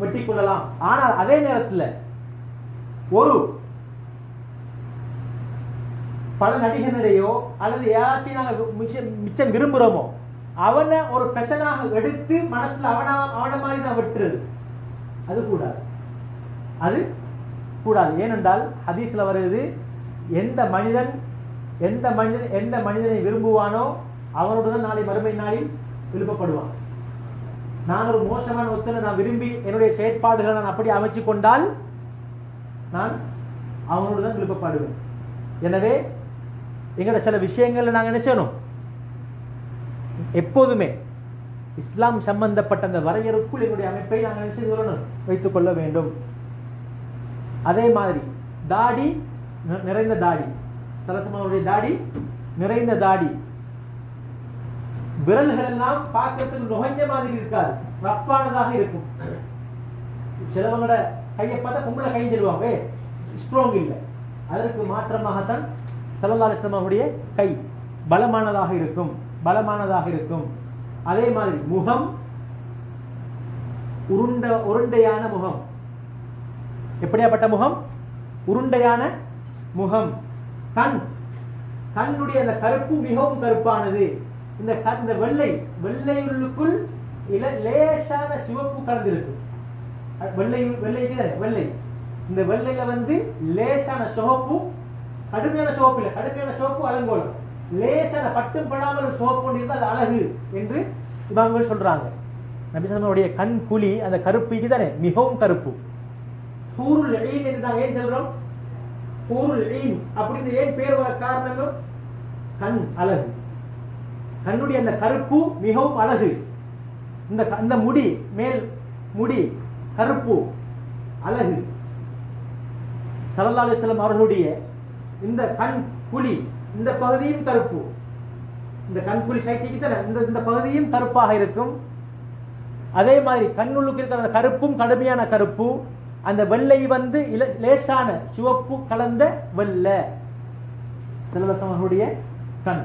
வெட்டி கொள்ளலாம். ஆனால் அதே நேரத்தில் ஒரு பல நடிகனுடையோ அல்லது யாராச்சும் நாங்கள் மிச்சம் விரும்புகிறோமோ அவனை ஒரு ஃபேஷனாக எடுத்து மனசுல அவனை மாதிரி நான் வெட்டுறது, அது கூடாது, அது கூடாது. ஏனென்றால் ஹதீஸ்ல வருது, எந்த மனிதன் எந்த மனிதனை விரும்புவானோ அவனோடு தான் நாளை மறுமை நாளில் எழுப்பப்படுவான். நான் ஒரு மோசமான ஒத்தனை நான் விரும்பி என்னுடைய செயற்பாடுகளை நான் அப்படி அமைச்சு கொண்டால் நான் அவனோடு தான் எழுப்பப்படுவேன். எனவே எங்களோட சில விஷயங்கள்ல நாங்கள் என்ன செய்யணும், எப்போதுமே இஸ்லாம் சம்பந்தப்பட்ட அந்த வரையறுக்குள் என்னுடைய அமைப்பை நாங்கள் என்ன செய்து கொள்ளணும், வைத்துக் கொள்ள வேண்டும். அதே மாதிரி தாடி, நிறைந்த தாடி, சலசமாவுடைய தாடி, நிறைந்த தாடி, விரல்கள் எல்லாம் பார்க்கறதுக்கு நுழைஞ்ச மாதிரி இருக்காது, ரப்பானதாக இருக்கும். சிலவங்களோட கையை பார்த்தா கும்பல கை சொல்லுவாங்க, ஸ்ட்ராங் இல்லை. அதற்கு மாற்றமாகத்தான் ஸல்லல்லாஹு அலைஹி வஸல்லம் கை பலமானதாக இருக்கும், பலமானதாக இருக்கும். அதே மாதிரி முகம் உருண்டையான முகம். எப்படியாப்பட்ட முகம்? உருண்டையான முகம். கண்ணுடைய அந்த கருப்பு மிகவும் கருப்பானது. இந்த வெள்ளையுள்ளுக்குள் லேசான சிவப்பு கலந்திருக்கு. வெள்ளை இந்த வெள்ளையில லேசான சிவப்பு, கடுமையான சிவப்பு இல்லை, கடுமையான சிவப்பு அலங்கோலம், லேசான பட்டும் படாமல் ஒரு சிவப்பு கொண்டு இருந்தால் அது அழகு என்று இமாம்கள் சொல்றாங்க. நபி ஸல்லல்லாஹு அலைஹி வஸல்லம் கண் குழி அந்த கருப்பு இதுதானே மிகவும் கருப்பு. ஹூருல் ஈன் என்று நாங்கள் ஏன் சொல்றோம்? ஹூருல் ஈன் அப்படின்னு ஏன் பேர் வர காரணம்? கண் அழகு, கண்ணுடைய அந்த கருப்பு மிகவும் அழகு. இந்த முடி, மேல் முடி கருப்பு அழகு. ஸல்லல்லாஹு அலைஹி வஸல்லம் அவர்களுடைய இந்த கண் குழி இந்த பகுதியும் கருப்பு. இந்த கண் குழி சைட்டிக்கு தானே இந்த பகுதியும் கருப்பாக இருக்கும். அதே மாதிரி கண்ணுள்ளுக்கு இருக்கிற அந்த கருப்பும் கடுமையான கருப்பு, அந்த வெள்ளை லேசான சிவப்பு கலந்த வெள்ளை ஸல்லல்லாஹு அலைஹி வஸல்லம் கண்.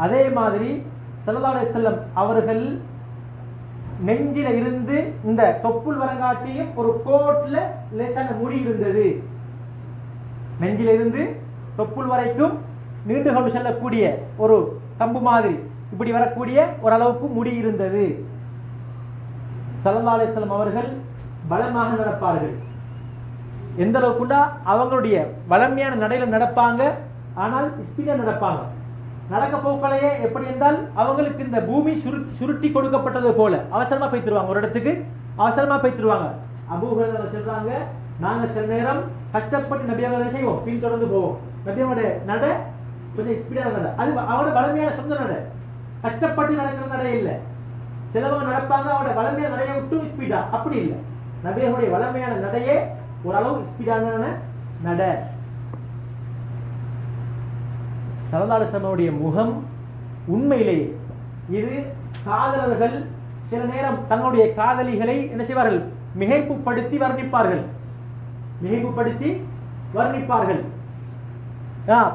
அதே மாதிரி ஸல்லல்லாஹு அலைஹி வஸல்லம் அவர்கள் நெஞ்சில இருந்து இந்த தொப்புள் வரங்காட்டியும் ஒரு கோட்ல லேசான முடி இருந்தது. நெஞ்சில இருந்து தொப்புள் வரைக்கும் நீண்டு கொண்டு செல்லக்கூடிய ஒரு கம்பு மாதிரி இப்படி வரக்கூடிய ஓரளவுக்கு முடி இருந்தது. ஸல்லல்லாஹு அலைஹி வஸல்லம் அவர்கள் பலமாக நடப்பார்கள். எந்த அளவுக்குண்டா அவங்களுடைய வளமையான நடையில நடப்பாங்க, ஆனால் ஸ்பீடா நடப்பாங்க. நடக்க போக்கலையே எப்படி என்றால் அவங்களுக்கு இந்த பூமி சுருட்டி கொடுக்கப்பட்டது போல அவசரமா போய்த்துருவாங்க, ஒரு இடத்துக்கு அவசரமா போய்த்துருவாங்க. அபூ ஹுரைரா சொல்றாங்க, நாங்க சில நேரம் கஷ்டப்பட்டு நபியாவை செய்வோம், பின் தொடர்ந்து போவோம். நபியோட நட கொஞ்சம் ஸ்பீடா நட, அது அவரோட வளமையான சொந்த நட, கஷ்டப்பட்டு நடக்கிற நடை இல்லை. சிலவங்க நடப்பாங்க அவரோட வளமையான நடையை விட்டு ஸ்பீடா, அப்படி இல்லை. நபியோடைய வளமையான நடையே ஓரளவு ஸ்பீடான நட. ஸல்லல்லாஹு அலைஹி வஸல்லம் முகம் உண்மையிலேயே இது காதலர்கள் சில நேரம் தங்களுடைய காதலிகளை என்ன செய்வார்கள், மிகைப்புப்படுத்தி வர்ணிப்பார்கள், மிகைப்புப்படுத்தி வர்ணிப்பார்கள்.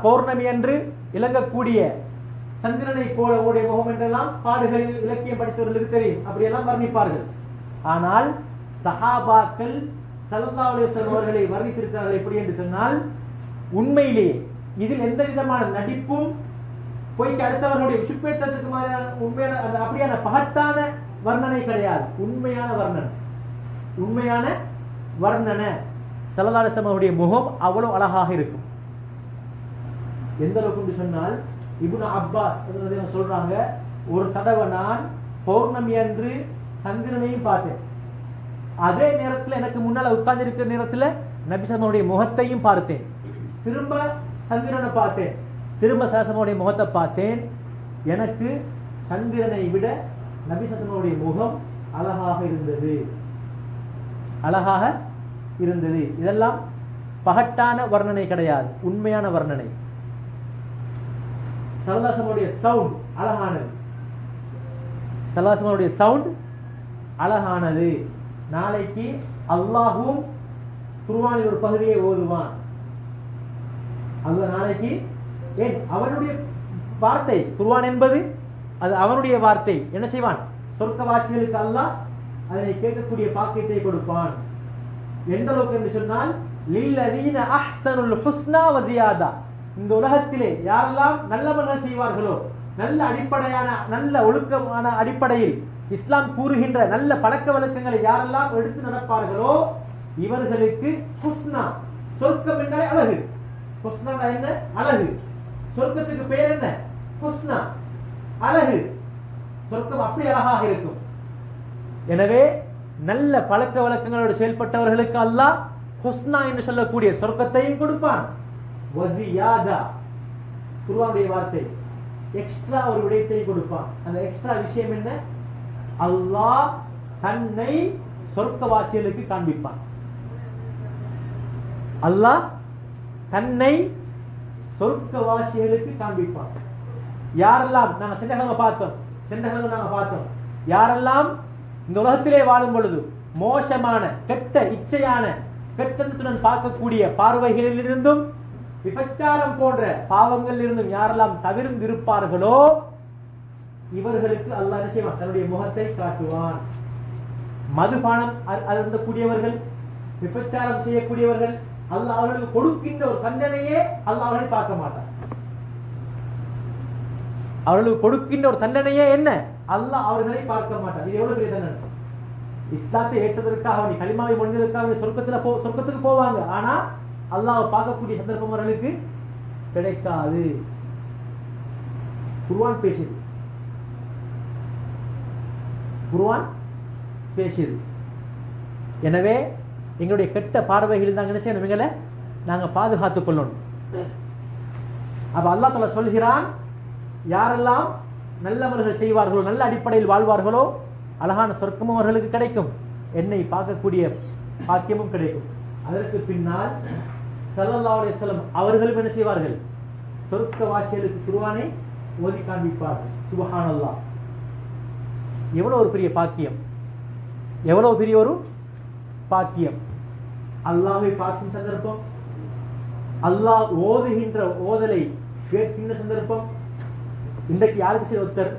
பௌர்ணமி என்று இலங்கக்கூடிய சந்திரனை போல உடைய முகம் என்றெல்லாம் பாடுகளில் இலக்கியம் படித்தவர்களுக்கு தெரியும், அப்படியெல்லாம் வர்ணிப்பார்கள். ஆனால் சஹாபாக்கள் ஸல்லல்லாஹு அலைஹி வஸல்லம் அவர்களை வர்ணித்திருக்கிறார்கள் எப்படி என்று சொன்னால், உண்மையிலேயே இதில் எந்த விதமான நடிப்பும் போய்க்கு அடுத்தவர்களுடைய சுப்பேற்றத்துக்கு மாதிரியான உண்மையான அப்படியான பகட்டான வர்ணனை கிடையாது. உண்மையான வர்ணனை, உண்மையான வர்ணனை. ஸல்லல்லாஹு அலைஹி வஸல்லம் அவருடைய முகம் அவ்வளவு அழகாக இருக்கும். எந்த அளவுக்கு சொன்னால் இப்னு அப்பாஸ் சொல்றாங்க, ஒரு தடவை நான் பௌர்ணமி அன்று சந்திரனையும் பார்த்தேன், அதே நேரத்தில் எனக்கு முன்னால் உட்கார்ந்து இருக்கிற நேரத்தில் நபி ஸல்லல்லாஹு அலைஹி வஸல்லம் முகத்தையும் பார்த்தேன், திரும்ப சந்திரனை பார்த்தேன், திரும்ப ஸல்லல்லாஹு முகத்தை பார்த்தேன். எனக்கு சந்திரனை விட நபி ஸல்லல்லாஹு அலைஹி முகம் அழகாக இருந்தது, அழகாக இருந்தது. இதெல்லாம் பகட்டான வர்ணனை கிடையாது, உண்மையான வர்ணனை. ஸல்லல்லாஹு அலைஹி சவுண்ட் அழகானது, ஸல்லல்லாஹு அலைஹி சவுண்ட் அழகானது. நாளைக்கு அல்லாஹ்வும் குர்ஆனில் ஒரு பகுதியை ஓதுவான். அல்லாஹ் நாளைக்கு ஏன் அவனுடைய வார்த்தை, குர்ஆன் என்பது அது அவனுடைய வார்த்தை, என்ன செய்வான், சொர்க்கவாசிகளுக்கு அல்லாஹ் அதனை கேட்கக்கூடிய பாக்கியத்தை கொடுப்பான். எந்த அளவுக்கு என்று சொன்னால், லில்லதீன அஹ்ஸனுல் ஹுஸ்னா வ ஜியாதா, இந்த உலகத்திலே யாரெல்லாம் நல்லவர்கள் செய்வார்களோ, நல்ல அடிப்படையான நல்ல ஒழுக்கமான அடிப்படையில் இஸ்லாம் கூறுகின்ற நல்ல பழக்க வழக்கங்களை யாரெல்லாம் எடுத்து நடப்பார்களோ இவர்களுக்கு ஹுஸ்னா, சொர்க்கம் என்றாலே அழகு. ஹுஸ்னா என்ன? அழகு. சொர்க்கத்துக்கு பேர் என்ன? ஹுஸ்னா, அழகு. சொர்க்கம் அப்படி அழகாக இருக்கும். எனவே நல்ல பழக்க வழக்கங்களோடு செயல்பட்டவர்களுக்கு அல்லாஹ் ஹுஸ்னா என்று சொல்லக்கூடிய சொர்க்கத்தையும் கொடுப்பான். வஸியாதா, குர்ஆனுடைய வார்த்தை, எக்ஸ்ட்ரா ஒரு விடயத்தை கொடுப்பான். அந்த எக்ஸ்ட்ரா விஷயம் என்ன? அல்லாஹ் தன்னை சொர்க்கவாசிகளுக்கு காண்பிப்பான். அல்லாஹ் தன்னை சொர்க்கவாசிகளுக்கு காண்பிப்பான். யாரெல்லாம் நாங்க சென்ற கிழமை பார்த்தோம், யாரெல்லாம் இந்த உலகத்திலே வாழும் பொழுது மோசமான கெட்ட இச்சையான கெட்டத்துடன் பார்க்கக்கூடிய பார்வைகளிலிருந்தும் விபச்சாரம் போன்ற பாவங்களில் இருந்தும் யாரெல்லாம் தவிர்ந்திருப்பார்களோ இவர்களுக்கு அல்லாஹ் என்ன செய்வான்? தன்னுடைய முகத்தை காட்டுவான். மதுபானம் அருந்தக்கூடியவர்கள், விபச்சாரம் செய்யக்கூடியவர்கள், அல்லாஹ் அவர்களுக்கு கொடுக்கின்ற ஒரு தண்டனையே அல்லாஹ் அவர்களை பார்க்க மாட்டான். அவர்களுக்கு கொடுக்கின்ற ஒரு தண்டனையே என்ன? அல்லாஹ் அவர்களை பார்க்க மாட்டான். இது எவ்வளவு பெரிய தண்டனை! இஸ்லாத்தை ஏற்றதற்காக அவனை கலிமாவை மொழிந்ததற்காக சொர்க்கத்துக்கு போவாங்க. ஆனா அல்லாஹ் பார்க்கக்கூடிய சந்தர்ப்பம் அவர்களுக்கு கிடைக்காது. குர்ஆன் பேசுது. எனவே எங்களுடைய கெட்ட பார்வைகள் தான் என்ன செய்யணும்? எங்களை நாங்க பாதுகாத்துக் கொள்ளணும். அப்ப அல்லாஹ் தஆலா சொல்கிறான், யாரெல்லாம் நல்லவர்கள் செய்வார்களோ, நல்ல அடிப்படையில் வாழ்வார்களோ அழகான சொர்க்கமும் அவர்களுக்கு கிடைக்கும், என்னை பார்க்கக்கூடிய பாக்கியமும் கிடைக்கும். அதற்கு பின்னால் ஸல்லல்லாஹு அலைஹி வஸல்லம் அவர்களும் என்ன செய்வார்கள்? சொர்க்கவாசிகளுக்கு குர்ஆனை ஓதி காண்பிப்பார்கள். சுப்ஹானல்லாஹ்! எவ்வளவு ஒரு பெரிய பாக்கியம், எவ்வளவு பெரிய ஒரு பாக்கியம்! அல்லாஹ்வை பார்க்கும் சந்தர்ப்பம், அல்லாஹ் ஓதுகின்ற ஓதலை கேட்கின்ற சந்தர்ப்பம். இன்றைக்கு யாருக்கு ஒருத்தர்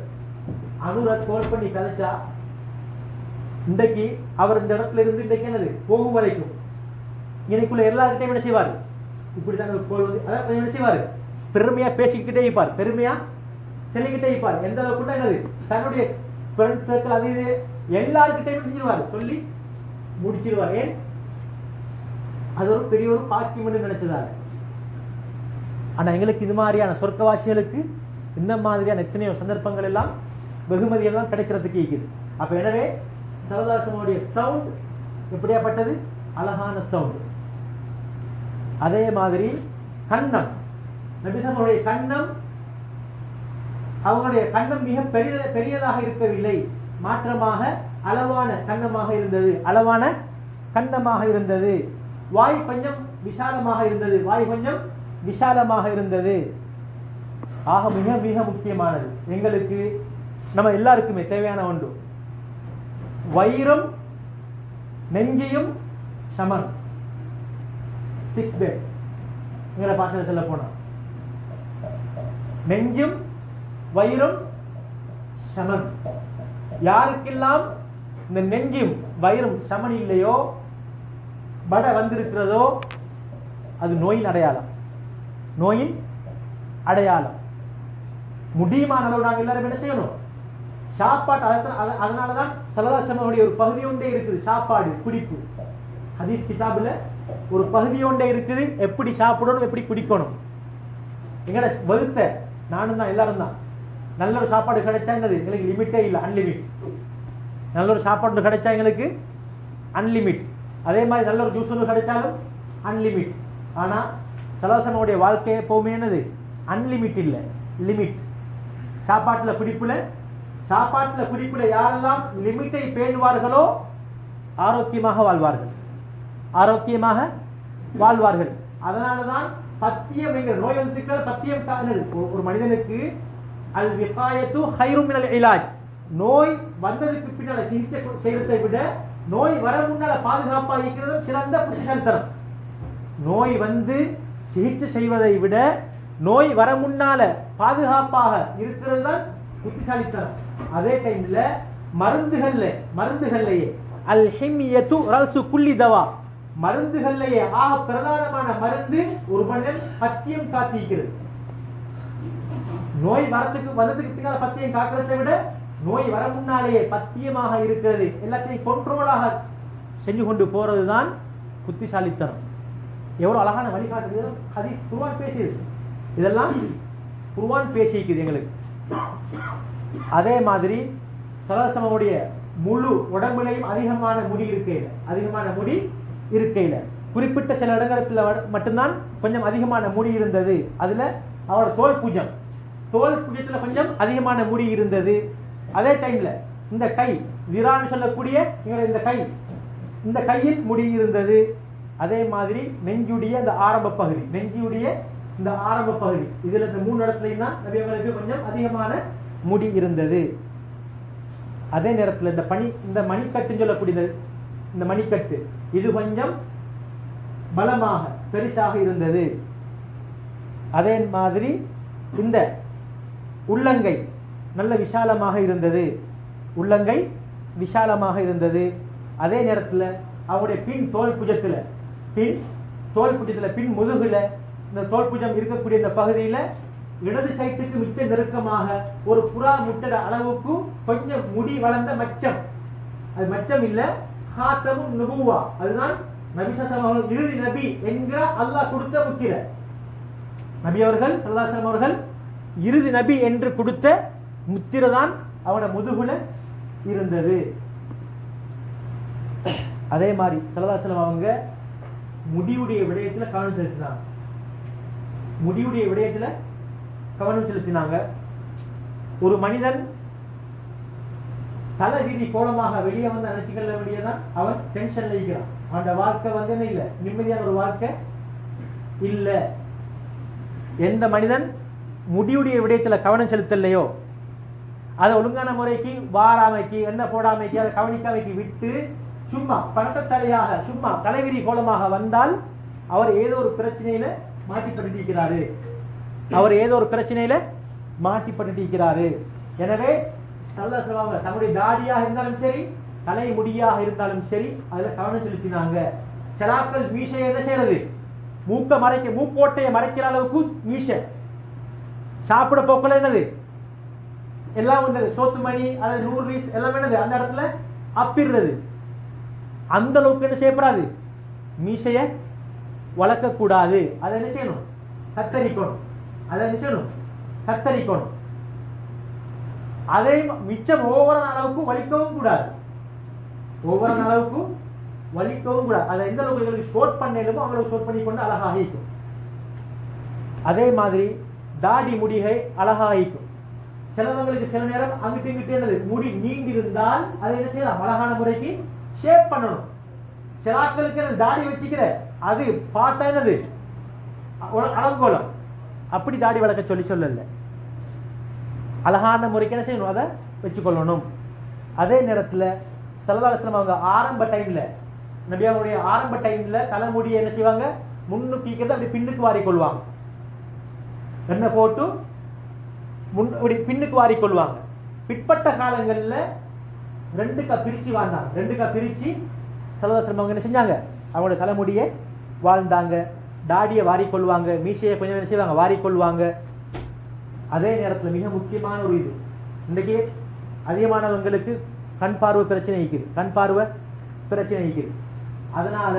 அனுரை கோல் பண்ணி கதைச்சா, இன்றைக்கு அவர் இந்த இடத்துல இருந்து இன்றைக்கு என்னது போகும் வரைக்கும் எனக்குள்ள எல்லார்கிட்டையும் என்ன செய்வார்? இப்படித்தான் கோல் வந்து அதாவது என்ன செய்வார்? பெருமையா பேசிக்கிட்டே இருப்பார், பெருமையா சொல்லிக்கிட்டே இருப்பார். எந்த அளவுக்கு என்னது தன்னுடைய ஃப்ரெண்ட்ஸ் சர்க்கிள் அது இது எல்லாருக்கிட்டையும் செஞ்சிருவார், சொல்லி முடிச்சிருவார். ஏன்? அது ஒரு பெரிய ஒரு பாக்கியம் என்று நினைச்சதால. ஆனா எங்களுக்கு இது மாதிரியான சொர்க்கவாசிகளுக்கு இந்த மாதிரியான எத்தனையோ சந்தர்ப்பங்கள் எல்லாம் வெகுமதி எல்லாம் கிடைக்கிறதுக்கு இருக்குது. அப்ப எனவே சரதாசனுடைய சவுண்ட் எப்படியாப்பட்டது? அழகான சவுண்ட். அதே மாதிரி கண்ணம், நபிசனுடைய கண்ணம், அவங்களுடைய கண்ணம் மிக பெரியதாக இருக்கவில்லை, மாற்றமாக அளவான கண்ணமாக இருந்தது, அளவான கண்ணமாக இருந்தது. வாய் கொஞ்சம் விசாலமாக இருந்தது. ஆக மிக மிக முக்கியமானது எங்களுக்கு, நம்ம எல்லாருக்குமே தேவையான ஒன்று, வயிறும் நெஞ்சியும் சமன். 6 பேர் எங்களை பாசன சொல்ல போனா, நெஞ்சும் வயிறும் சமன். யாருக்கெல்லாம் இந்த நெஞ்சும் வயிறும் சமன் இல்லையோ, பட வந்திருக்கிறதோ, அது நோயின் அடையாளம். முடியுமான அளவு நாங்கள் எல்லாரும் என்ன செய்யணும்? சாப்பாடு. அதனாலதான் சலதாசனுடைய ஒரு பகுதி ஒன்றே இருக்குது, சாப்பாடு குடிப்பு. ஹதீஸ் கிதாபுல ஒரு பகுதி ஒன்றே இருக்குது, எப்படி சாப்பிடணும், எப்படி குடிக்கணும். எங்கட வகுத்த நானும் தான், எல்லாரும் தான். நல்ல ஒரு சாப்பாடு கிடைச்சா எங்களுக்கு லிமிட்டே இல்லை, அன்லிமிட். நல்ல ஒரு சாப்பாடு கிடைச்சா எங்களுக்கு அன்லிமிட். அதே மாதிரி நல்ல ஒரு ஜூஸ் ஒன்று கிடைச்சாலும் அன்லிமிட். ஆனா சலதாசனுடைய வாழ்க்கை எப்பவுமே என்னது? அன்லிமிட் இல்லை, லிமிட். சாப்பாட்டுல குடிப்புல யாரெல்லாம் லிமிட்டை பேணுவார்களோ ஆரோக்கியமாக வாழ்வார்கள். அதனாலதான் பத்தியம் என்கிற நோய் வந்து பத்தியம். ஒரு மனிதனுக்கு அல் விகாயத்து ஹைரும் மினல் இலாஜ். நோய் வந்ததுக்கு பின்னால சிகிச்சை செய்வதை விட நோய் வர முன்னால பாதுகாப்பா இருக்கிறது சிறந்த புத்திசாலித்தனம். நோய் வந்து சிகிச்சை செய்வதை விட நோய் வர முன்னால பாதுகாப்பாக இருக்கிறது தான் புத்திசாலித்தனம். அதே டைம்ல மருந்துகள்லயே அல் ஹிம்யத்து ரஸு குல்லி தவா, மருந்துகள்லயே ஆக பிரதானமான மருந்து ஒரு மனிதன் பத்தியம் காத்திருக்கிறது. நோய் வந்ததுக்கு பின்னால பத்தியம் காக்கிறதை விட நோய் வர முன்னாலேயே பத்தியமாக இருக்கிறது, எல்லாத்தையும் கண்ட்ரோலாக செஞ்சு கொண்டு போறதுதான் புத்திசாலித்தனம். எவ்வளவு அழகான வழிகாட்டுதல் ஹதீஸ் குர்ஆன் பேசியது. இதெல்லாம் குர்ஆன் பேசிக்குது எங்களுக்கு. அதே மாதிரி சலசமனுடைய முழு உடம்புலையும் அதிகமான முடி இருக்கையில குறிப்பிட்ட சில இடத்துல மட்டும்தான் கொஞ்சம் அதிகமான முடி இருந்தது. அதுல அவரோட தோல் புஜத்துல கொஞ்சம் அதிகமான முடி இருந்தது. அதே டைம்ல இந்த கை விரான்னு சொல்லக்கூடிய இந்த கையில் முடி இருந்தது. அதே மாதிரி நெஞ்சுடைய இந்த ஆரம்ப பகுதி இதுல இந்த 3 இடத்துலயும் தான் நபி அவர்களுக்கு கொஞ்சம் அதிகமான முடி இருந்தது. அதே நேரத்தில் இந்த மணிக்கட்டுன்னு சொல்லக்கூடிய இந்த மணிக்கட்டு இது கொஞ்சம் பலமாக பெருசாக இருந்தது. அதே மாதிரி இந்த உள்ளங்கை நல்ல விசாலமாக இருந்தது. அதே நேரத்தில் அவருடைய பின் முதுகுல இந்த தோல்புஜம் இருக்கக்கூடிய இந்த பகுதியில இடது சைட்டுக்கு மிச்ச நெருக்கமாக ஒரு புறா முட்டட அளவுக்கு கொஞ்சம் முடி வளர்ந்த மச்சம், அது மச்சம் இல்ல, ஹாத்தமும் நுபுவா, அதுதான் நபி ஸல்லல்லாஹு அலைஹி வஸல்லம் இறுதி நபி என்கிற அல்லாஹ் கொடுத்த முத்திரை. நபி அவர்கள் ஸல்லல்லாஹு அலைஹி வஸல்லம் அவர்கள் இறுதி நபி என்று கொடுத்த முத்திரை தான் அவனோட முதுகுல இருந்தது. அதே மாதிரி ஸல்லல்லாஹு அலைஹி வஸல்லம் அவங்க முடியுடைய விடயத்துல கவனம் செலுத்தினாங்க. ஒரு மனிதன் தலை வீதி கோலமாக வெளியே வந்து நினைச்சுக்கொள்ள வேண்டியதான் அவன் டென்ஷன்ல இருக்கிறான். அவனோட வாழ்க்கை என்ன இல்ல, நிம்மதியான ஒரு வாழ்க்கை இல்ல. எந்த மனிதன் முடியுடைய விடயத்துல கவனம் செலுத்தலையோ, அதை ஒழுங்கான முறைக்கு வாராமைக்கு என்ன போடாமைக்கு அதை கவனிக்காமைக்கு விட்டு சும்மா பணத்தலையாக சும்மா தலைவிரி கோலமாக வந்தால் அவர் ஏதோ ஒரு பிரச்சனையில மாட்டிப்பட்டிருக்கிறாரு. எனவே தன்னுடைய தாடியாக இருந்தாலும் சரி, தலை முடியாக இருந்தாலும் சரி, அதுல கவனம் செலுத்தினாங்க. சிலாக்கள் மீசை என்ன செய்யறது, மூக்கோட்டையை மறைக்கிற அளவுக்கு மீசை, சாப்பிட போக்கல என்னது எல்லாம் ஒன்றது, சோத்து மணி அல்லது 100 பீஸ் எல்லாம் என்னது அந்த இடத்துல அப்பிடுறது. அந்த அளவுக்கு என்ன செய்யப்படாது, மீசைய வளர்க்க கூடாது. அதை என்ன செய்யணும், கத்தரிக்கணும். அதை மிச்சம் ஒவ்வொரு அளவுக்கு வலிக்கவும் கூடாது. அதை எந்த அளவுக்கு ஷோட் பண்ணலுமோ அவ்வளவு ஷோட் பண்ணி கொண்டு அழகாக இருக்கும். அதே மாதிரி தாடி முடிகை அழகாக இருக்கும். சிலவங்களுக்கு சில நேரம் அங்கிட்டு இங்கிட்டு என்னது முடி நீண்டி இருந்தால் அதை என்ன செய்யலாம், அழகான முறைக்கு ஷேப் பண்ணணும். சிலாக்களுக்கு தாடி வச்சுக்கிற அது பார்த்தா என்னது அலங்கோலம், அப்படி தாடி வளர்க்க சொல்லல, அழகான முறைக்கு என்ன செய்யணும், அதை வச்சுக்கொள்ளணும். அதே நேரத்தில் ஸல்லல்லாஹு அலைஹி வஸல்லம் அவங்க ஆரம்ப டைம்ல தலைமுடியை என்ன செய்வாங்க, முன்னுக்கு அப்படி பின்னுக்கு வாரிக்கொள்வாங்க, எண்ணெய் போட்டு பின்னுக்கு வாரிக்கொள்வாங்க. பிற்பட்ட காலங்களில் 2 பிரிச்சு வாழ்ந்தாங்க. 2 பிரிச்சு ஸல்லல்லாஹு அலைஹி வஸல்லம் அவங்க என்ன செஞ்சாங்க, அவங்களோட தலைமுடியை வாழ்ந்தாங்க. தாடியை வாரிக்கொள்வாங்க, மீசையை கொஞ்சம் என்ன செய்வாங்க, வாரிக்கொள்வாங்க. அதே நேரத்தில் மிக முக்கியமான ஒரு இது, இன்றைக்கு அதிகமானவங்களுக்கு கண் பார்வை பிரச்சனை இருக்குது. அதனால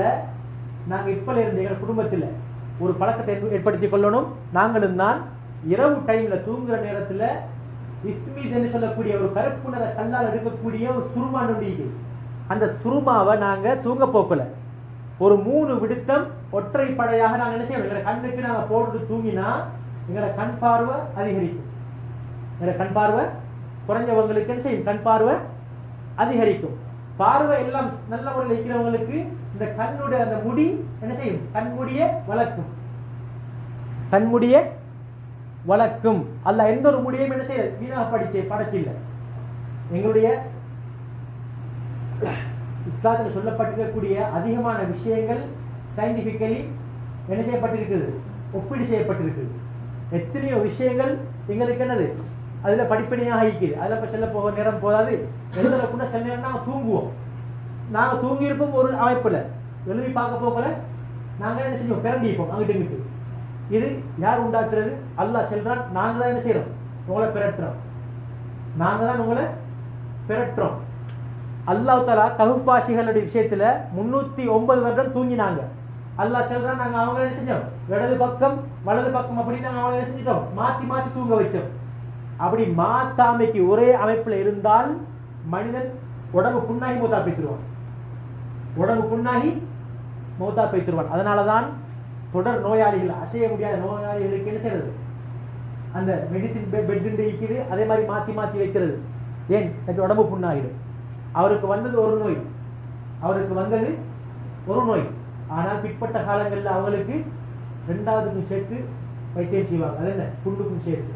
நாங்க இப்பல இருந்து எங்க குடும்பத்தில் ஒரு பழக்கத்தை ஏற்படுத்திக் கொள்ளணும். நாங்களும் தான் இரவு டைம்ல தூங்குற நேரத்தில் இஸ்மீத் என்று சொல்லக்கூடிய ஒரு கருப்பு நிற கல்லால் எடுக்கக்கூடிய ஒரு சுருமா நொண்டிக்கு, அந்த சுருமாவை நாங்க தூங்க போக்கல, ஒரு 3 விடுத்தம் ஒற்றைப்படையாக நாங்க என்ன செய்யணும், எங்க கண்ணுக்கு நாங்க போட்டு தூங்கினா எங்களோட கண் பார்வை அதிகரிக்கும். கண் பார்வை குறைஞ்சவங்களுக்கு என்ன செய்யும், கண் பார்வை அதிகரிக்கும். பார்வை எல்லாம் நல்ல முறையில் இருக்கிறவங்களுக்கு இந்த கண்ணுடைய அந்த முடி என்ன செய்யும், கண்முடிய வளர்க்கும். அல்ல எந்த ஒரு முடியும் என்ன செய்ய வீணாக படைச்சில்ல. எங்களுடைய இஸ்லாத்தில் சொல்லப்பட்டிருக்கக்கூடிய அதிகமான விஷயங்கள் சயின்டிபிக்கலி என்ன செய்யப்பட்டிருக்கிறது, ஒப்பீடு செய்யப்பட்டிருக்கிறது. எத்தனையோ விஷயங்கள் எங்களுக்கு என்னது அதுல படிப்படியாக இருக்குது. அதுல இப்ப செல்ல போக நேரம் போதாது. எழுதுல கூட சில நேரம் நாங்க தூங்குவோம். நாங்க தூங்கி இருப்போம் ஒரு அமைப்புல, எழுதி பார்க்க போகல நாங்க என்ன செஞ்சோம், பிறண்டிப்போம் அங்கிட்டு இங்கிட்டு. இது யார் உண்டாக்குறது, அல்லாஹ் சொல்றான். நாங்க தான் என்ன செய்யறோம், உங்களை பிறட்டுறோம். அல்லாஹ் தஆலா கஹ்ஃப் வாசிகளுடைய விஷயத்துல 309 வருடம் தூங்கினாங்க. அல்லாஹ் சொல்றான், நாங்க அவங்க என்ன செஞ்சோம், இடது பக்கம் வலது பக்கம் அப்படின்னு நாங்க அவங்க என்ன செஞ்சிட்டோம், மாத்தி மாத்தி தூங்க வச்சோம். அப்படி மாத்தாமைக்கு ஒரே அமைப்புல இருந்தால் மனிதன் உடம்பு புண்ணாகி மூத்தா பேத்துருவான், உடம்பு புண்ணாகி மூத்தா பேத்துருவான். அதனாலதான் தொடர் நோயாளிகள், அசைய முடியாத நோயாளிகளுக்கு என்ன செய்யறது, அந்த மெடிசின் பெட் இருக்குது, அதே மாதிரி மாத்தி மாத்தி வைக்கிறது. ஏன், உடம்பு புண்ணாகிடும். அவருக்கு வந்தது ஒரு நோய், அவருக்கு வந்தது ஒரு நோய், ஆனால் பிற்பட்ட காலங்களில் அவங்களுக்கு ரெண்டாவதுக்கும் சேர்த்து வைத்தியம் செய்வாங்க. அது என்ன, புண்ணுக்கும் சேர்த்து.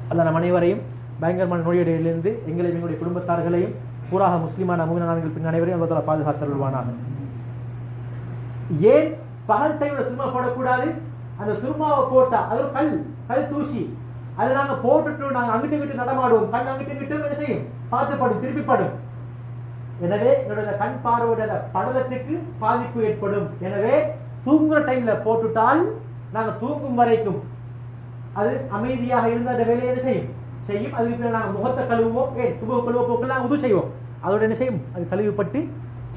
அல்ல நம் அனைவரையும் பயங்கரமான நோயடையிலிருந்து எங்களையும் எங்களுடைய குடும்பத்தார்களையும் பூராக முஸ்லிமான மூமினான்கள் பின் அனைவரையும் அல்லா தஆலா பாதுகாத்தருள்வானாக. ஏன் பகல் டைம்ல சுருமா போடக்கூடாது? அந்த சுருமாவை போட்டா அது ஒரு கல் தூசி, அதை நாங்க போட்டுட்டு நாங்க அங்கிட்டு இங்கிட்டு நடமாடுவோம், கண் அங்கிட்டு இங்கிட்டு என்ன செய்யும், பார்த்து படும், திருப்பி படும். எனவே என்னோட கண் பார்வையோட படலத்துக்கு பாதிப்பு ஏற்படும். எனவே தூங்குற டைம்ல போட்டுட்டால் நாங்க தூங்கும் வரைக்கும் அது அமைதியாக இருந்த அந்த வேலையை என்ன செய்யும். அதுக்கு நாங்க முகத்தை கழுவுவோம், சுப கழுவ போக்கெல்லாம் உது செய்வோம், அதோட என்ன செய்யும், அது கழுவிப்பட்டு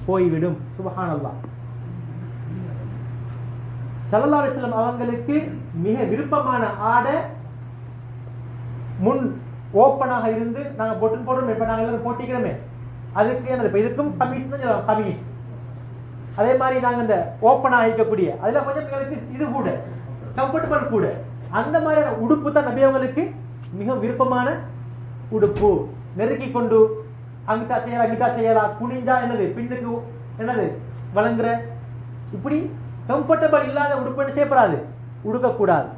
போய்விடும். சுப்ஹானல்லாஹ். ஸல்லல்லாஹு அலைஹி வஸல்லம் அவங்களுக்கு மிக விருப்பமான ஆடை முன் ஓப்பனாக இருந்து நாங்க போட்டோம். இப்ப நாங்க எல்லாரும் போட்டிக்கிறோமே, அதுக்கு என்னது, இதுக்கும் கமீஸ் தான் கமீஸ். அதே மாதிரி நாங்க இந்த ஓப்பனாக இருக்கக்கூடிய அதுல கொஞ்சம் எங்களுக்கு இது கூட கம்ஃபர்டபுள் கூட, அந்த மாதிரியான உடுப்பு தான் நபி அவங்களுக்கு மிக விருப்பமான உடுப்பு. நெருக்கி கொண்டு அங்கிட்டா செய்யலாம், குனிஞ்சா என்னது பின்னுக்கு என்னது வழங்குற, இப்படி கம்ஃபர்டபுள் இல்லாத உடுப்பு என்ன செய்யப்படாது, உடுக்கக்கூடாது.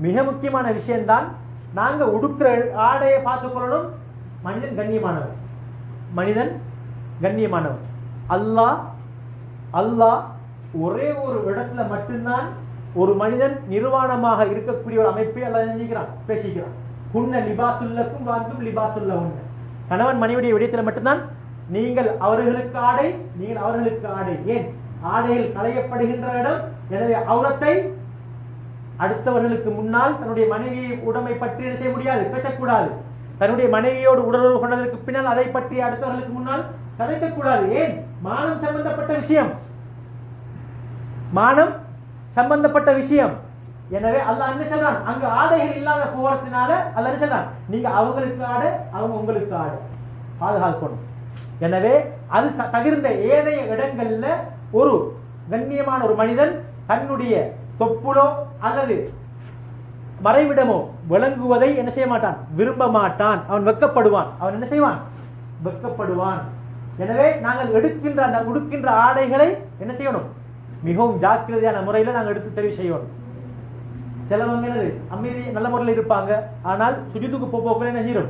மிக முக்கியமான விஷயம்தான், நாங்க உடுக்கிற ஆடையை பார்த்துக் கொள்ளணும். மனிதன் கண்ணியமானவர், மனிதன் கண்ணியமானவர். அல்லாஹ் ஒரே ஒரு இடத்துல மட்டும்தான் ஒரு மனிதன் நிர்வாணமாக இருக்கக்கூடிய ஒரு அமைப்பை அல்லாஹ் நினைக்கிறான், பேசிக்கிறான். குன்ன லிபாசுல்லக்கும் வாந்தும் லிபாசுல்லஹுன்ன. கணவன் மனைவியுடைய விடயத்துல மட்டும்தான் நீங்கள் அவர்களுக்கு ஆடை, நீங்கள் அவர்களுக்கு ஆடை. ஏன், ஆடையில் களையப்படுகின்ற இடம். எனவே அவுரத்தை அடுத்தவர்களுக்கு முன்னால் தன்னுடைய மனைவியை உடமை பற்றி என்ன செய்ய முடியாது, பேசக்கூடாது. தன்னுடைய மனைவியோடு உடலுறவு கொண்டதற்கு பின்னால் அதை பற்றி அடுத்தவர்களுக்கு முன்னால் கதைக்கக்கூடாது. ஏன், மானம் சம்பந்தப்பட்ட விஷயம், மானம் சம்பந்தப்பட்ட விஷயம். எனவே அல்லாஹ் என்ன சொல்றான், அங்க ஆடைகள் இல்லாத போறதுனால அல்லாஹ் என்ன சொல்றான், நீங்க அவங்களுக்கு ஆடை, அவங்க உங்களுக்கு ஆடை, பாதுகாக்கணும். எனவே அது தவிர்ந்த ஏனைய இடங்கள்ல ஒரு கண்ணியமான ஒரு மனிதன் தன்னுடைய தொப்புளோ அல்லது மறைவிடமோ விளங்குவதை என்ன செய்ய மாட்டான், விரும்ப மாட்டான். அவன் வெட்கப்படுவான், அவன் என்ன செய்வான், வெட்கப்படுவான். எனவே நாங்கள் எடுக்கின்ற அந்த உடுக்கின்ற ஆடைகளை என்ன செய்யணும், மிகவும் ஜாக்கிரதையான முறையில் நாங்கள் எடுத்து தெரிவு செய்யணும். சிலவங்க என்னது அமைதி நல்ல முறையில் இருப்பாங்க, ஆனால் சுஜித்துக்கு போக என்ன செய்யும்,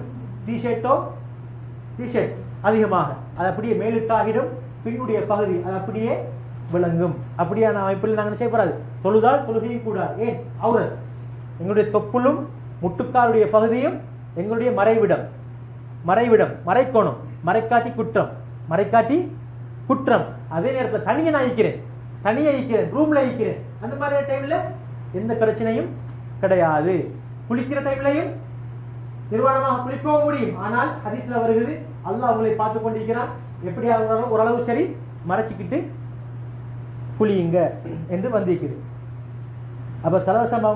டிஷர்ட் அதிகமாக அது அப்படியே மேலுக்காகிடும், பின்னுடைய பகுதி அது அப்படியே விளங்கும். அப்படியான அமைப்பில் நாங்கள் செய்யப்படாது. தொழுதால் தொழுகையும் கூடாது. ஏன், அவர் எங்களுடைய தொப்புளும் முட்டுக்காலுடைய பகுதியும் எங்களுடைய மறைவிடம் மறைக்கோணம், மறைக்காட்டி குற்றம். அதே நேரத்தில் தனியாக இருக்கிறேன், ரூம்ல இருக்கிறேன், அந்த மாதிரி டைம்ல எந்த பிரச்சனையும் கிடையாது. குளிக்கிற டைம்லையும் நிர்வாணமாக குளிக்கவும் முடியும். ஆனால் ஹதீஸ்ல வருகிறது, அல்லாஹ் உங்களை பார்த்து கொண்டிருக்கிறான், எப்படி ஓரளவு சரி மறைச்சிக்கிட்டு குளியுங்க என்று வந்திருக்குது. அப்ப சலவசம்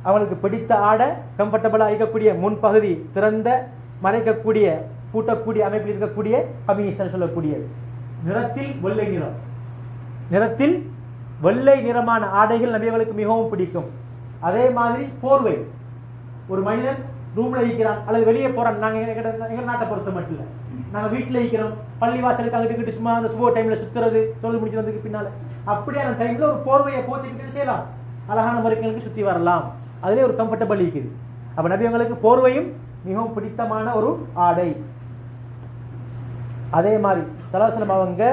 அவங்களுக்கு பிடித்த ஆடை, கம்ஃபர்டபுளா இருக்கக்கூடிய முன்பகுதி திறந்த மறைக்கக்கூடிய பூட்டக்கூடிய அமைப்பில் இருக்கக்கூடிய கமீஸ் சொல்லக்கூடியது. நிறத்தில் வெள்ளை நிறமான ஆடைகள் நபியவர்களுக்கு மிகவும் பிடிக்கும். அதே மாதிரி போர்வை, ஒரு மனிதன் ரூம்ல இருக்கிறான் அல்லது வெளியே போறான், நாங்க எங்க நாட்டை பொறுத்த மட்டும் இல்ல, நாங்க வீட்டுல இருக்கிறோம், பள்ளி வாசலுக்கு அங்கிட்டு சும்மா அந்த சுப டைம்ல சுத்துறது, தொழில் முடிச்சு வந்ததுக்கு பின்னால அப்படியான டைம்ல ஒரு போர்வையை போத்திக்கிட்டு செய்யலாம், அழகான முறைகளுக்கு சுத்தி வரலாம், அதுல ஒரு கம்ஃபர்டபிள் இருக்குது. அப்ப நபியவங்களுக்கு போர்வையும் மிகவும் பிடித்தமான ஒரு ஆடை. அதே மாதிரி சலாசலம் அவங்க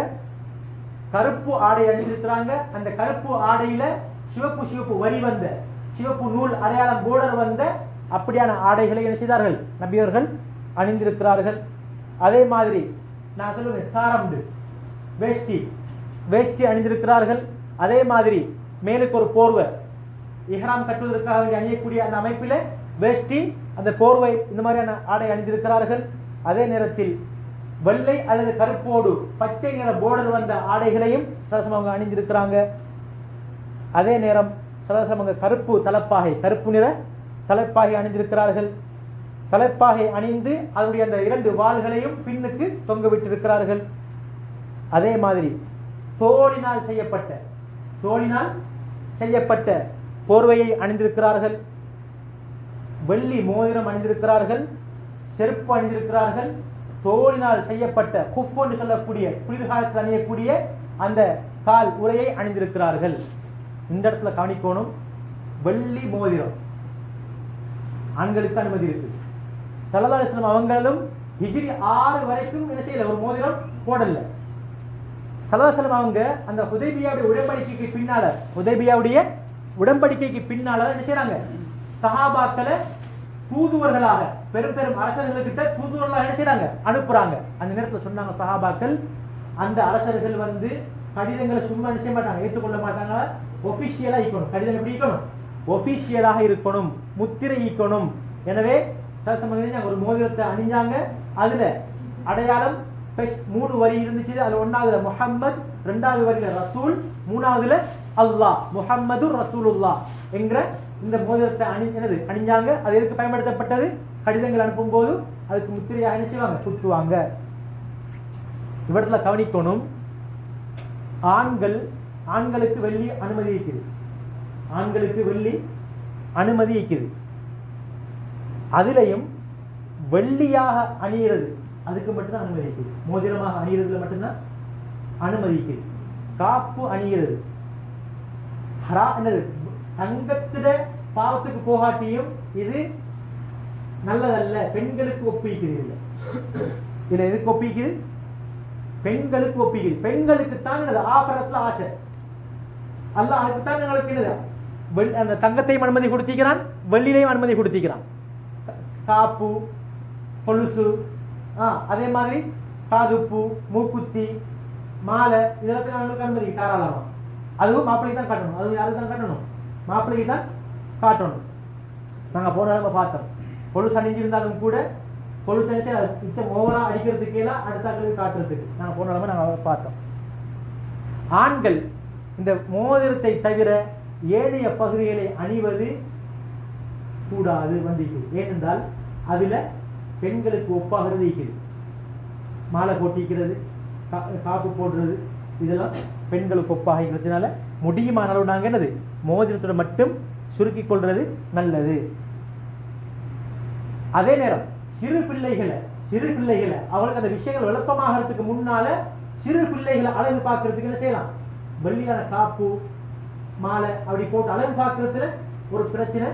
கருப்பு ஆடை அணிந்திருக்கிறாங்க. அந்த கருப்பு ஆடையில சிவப்பு வரி வந்த, சிவப்பு நூல் அடையாளம் போர்டர் வந்த அப்படியான ஆடைகளை என்ன செய்தார்கள், நபியவர்கள் அணிந்திருக்கிறார்கள். அதே மாதிரி நான் சொல்லுவேன் சாரம்டு, வேஷ்டி அணிந்திருக்கிறார்கள். அதே மாதிரி மேலுக்கு ஒரு போர்வை, இஹ்ராம் கட்டுவதற்காக அணியக்கூடிய அந்த அமைப்பில வேஷ்டி, அந்த போர்வை, இந்த மாதிரியான ஆடை அணிந்திருக்கிறார்கள். அதே நேரத்தில் வெள்ளை அல்லது கருப்போடு பச்சை நிற போர்டர் வந்த ஆடைகளையும் சரசமாக அணிந்திருக்கிறாங்க. அதே நேரம் சலசமங்க கருப்பு தலைப்பாகை, கருப்பு நிற தலைப்பாகை அணிந்திருக்கிறார்கள். தலைப்பாகை அணிந்து அதனுடைய அந்த 2 வாள்களையும் பின்னுக்கு தொங்க விட்டிருக்கிறார்கள். அதே மாதிரி தோளினால் செய்யப்பட்ட போர்வையை அணிந்திருக்கிறார்கள். வெள்ளி மோதிரம் அணிந்திருக்கிறார்கள். செருப்பு அணிந்திருக்கிறார்கள். தோளினால் செய்யப்பட்ட குஃப் என்று சொல்லக்கூடிய குளிர்காலத்தில் அணியக்கூடிய அந்த கால் உரையை அணிந்திருக்கிறார்கள். இந்த இடத்துல கவனிக்கணும், வெள்ளி மோதிரம் ஆண்களுக்கு அனுமதி இருக்கு. ஸல்லல்லாஹு அலைஹி வஸல்லம் அவங்களும் ஹிஜ்ரி 6 வரைக்கும் என்ன செய்யல, ஒரு மோதிரம் போடல. ஸல்லல்லாஹு அலைஹி வஸல்லம் அவங்க அந்த ஹுதைபியாவுடைய உடன்படிக்கைக்கு பின்னால என்ன செய்றாங்க, சஹாபாக்களை தூதுவர்களாக பெரும் பெரும் அரசர்களுக்கிட்ட தூதுவர்களாக என்ன செய்றாங்க, அனுப்புறாங்க. அந்த நேரத்தில் சொன்னாங்க சஹாபாக்கள், அந்த அரசர்கள் வந்து கடிதங்களை சும்மா என்ன செய்ய மாட்டாங்க, ஏற்றுக்கொள்ள மாட்டாங்க. ஒபிஷியலா இருக்கணும். கடிதம் எப்படி இருக்கணும், ஒபிஷியலாக இருக்கணும், முத்திரை ஈக்கணும். எனவே ஒரு மோதிரத்தை அணிஞ்சாங்க. அதுல அடையாளம் 3 வரி இருந்துச்சு. அதுல 1வது முஹம்மத், 2வது வரியில ரசூல், 3வதுல அல்லாஹ், முஹம்மது ரசூலுல்லாஹ் என்கிற இந்த மோதிரத்தை அணிஞ்சாங்க. அது எதுக்கு பயன்படுத்தப்பட்டது, கடிதங்கள் அனுப்பும் போது அதுக்கு முத்திரையாக என்ன செய்வாங்க, குத்துவாங்க. இவற்றில கவனிக்கணும், ஆண்களுக்கு வெள்ளி அனுமதி இருக்குது. ஆண்களுக்கு வெள்ளி அனுமதி இருக்குது. அதிலையும் வெள்ளியாக அணியிறது அதுக்கு மட்டும்தான் அனுமதி இருக்குது. மோதிரமாக அணியிறதுல மட்டும்தான் அனுமதி இருக்குது. காப்பு அணியிறது தங்கத்திட பாவத்துக்கு போகாட்டியும் இது நல்லதல்ல, பெண்களுக்கு ஒப்பிக்கிறது. இல்லை இதுல எதுக்கு ஒப்பிக்குது, பெண்களுக்கு ஒப்பிக்குது. பெண்களுக்கு தான் ஆபரத்துல ஆசை. அல்லாஹ் அதுக்கு தான் எங்களுக்கு அந்த தங்கத்தையும் அனுமதி கொடுத்திருக்கிறான், வெள்ளிலையும் அனுமதி கொடுத்திருக்கிறான். காப்பு, கொலுசு, அதே மாதிரி காதுப்பு, மூக்குத்தி, மாலை, இதெல்லாம் அனுமதி தாராளமா. அதுவும் மாப்பிள்ளைக்கு தான் காட்டணும். அது யாருக்கு தான் காட்டணும், மாப்பிள்ளைக்கு தான் காட்டணும். நாங்க போன பார்த்தோம், கொலுசு அணிஞ்சிருந்தாலும் கூட கொலுசு மிச்சம் ஓவரா அடிக்கிறதுக்கு எல்லாம் அடுத்தாக்களுக்கு காட்டுறதுக்கு நாங்க போன நாங்க பார்த்தோம். ஆண்கள் இந்த மோதிரத்தை தவிர ஏனைய பகுதிகளை அணிவது கூடாது வந்திருக்கிறது. ஏனென்றால் அதுல பெண்களுக்கு ஒப்பாகிறது இருக்கிறது. மாலை போட்டிக்கிறது, காப்பு போடுறது, இதெல்லாம் பெண்களுக்கு ஒப்பாக இருக்கிறதுனால முடியுமான அளவு நாங்க என்னது மோதிரத்தோட மட்டும் சுருக்கிக் கொள்றது நல்லது. அதே நேரம் சிறு பிள்ளைகளை அவங்களுக்கு அந்த விஷயங்கள் விளப்பமாகறதுக்கு முன்னால சிறு பிள்ளைகளை அழகு பார்க்கறதுக்கு என்ன செய்யலாம், வெள்ளியான காப்பு மாலை அப்படி போட்டு அழகு பார்க்கறதுல ஒரு பிரச்சனை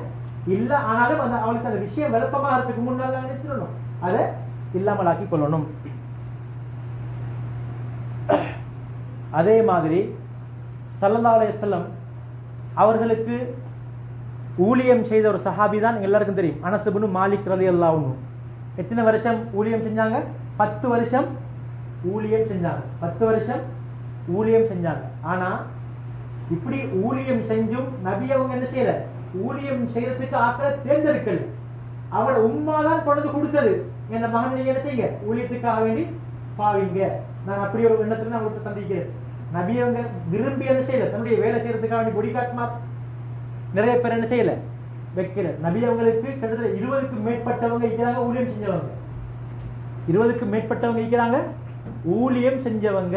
இல்ல. ஆனாலும் அந்த அவளுக்கு அந்த விஷயம் விளப்பமாகறதுக்கு முன்னால நினைச்சிடணும், அதை இல்லாமல் ஆக்கி கொள்ளணும். அதே மாதிரி ஸல்லல்லாஹு அலைஹி வஸல்லம் அவர்களுக்கு ஊழியம் செய்த ஒரு சஹாபி தான் எல்லாருக்கும் தெரியும், அனஸ் இப்னு மாலிக் ரலியல்லாஹு அன்ஹு. எத்தனை வருஷம் ஊழியம் செஞ்சாங்க, 10 வருஷம் ஊழியம் செஞ்சாங்க. 10 வருஷம் ஊழியம் செஞ்சாங்க. ஆனா இப்படி ஊழியம் செஞ்சும் நபி அவங்க என்ன செய்யல, ஊழியம் செய்யறதுக்கு ஆக்களை தேர்ந்தெடுக்கல. அவளோட உண்மைதான் கொண்டு கொடுத்தது, என் மகன் நீங்க என்ன செய்யுங்க, ஊழியத்துக்காக வேண்டி பாவீங்க, நான் அப்படி ஒரு எண்ணத்துல நான் உங்களுக்கு சந்திக்கிறேன். நபி அவங்க விரும்பி என்ன செய்யல, தன்னுடைய வேலை செய்யறதுக்காக வேண்டி பொடிகாட்டுமா நிறைய பேர் என்ன செய்யல வைக்கல. நபி அவங்களுக்கு கிட்டத்தட்ட 20க்கும் மேற்பட்டவங்க இருக்கிறாங்க ஊழியம் செஞ்சவங்க. 20க்கும் மேற்பட்டவங்க இருக்கிறாங்க ஊழியம் செஞ்சவங்க.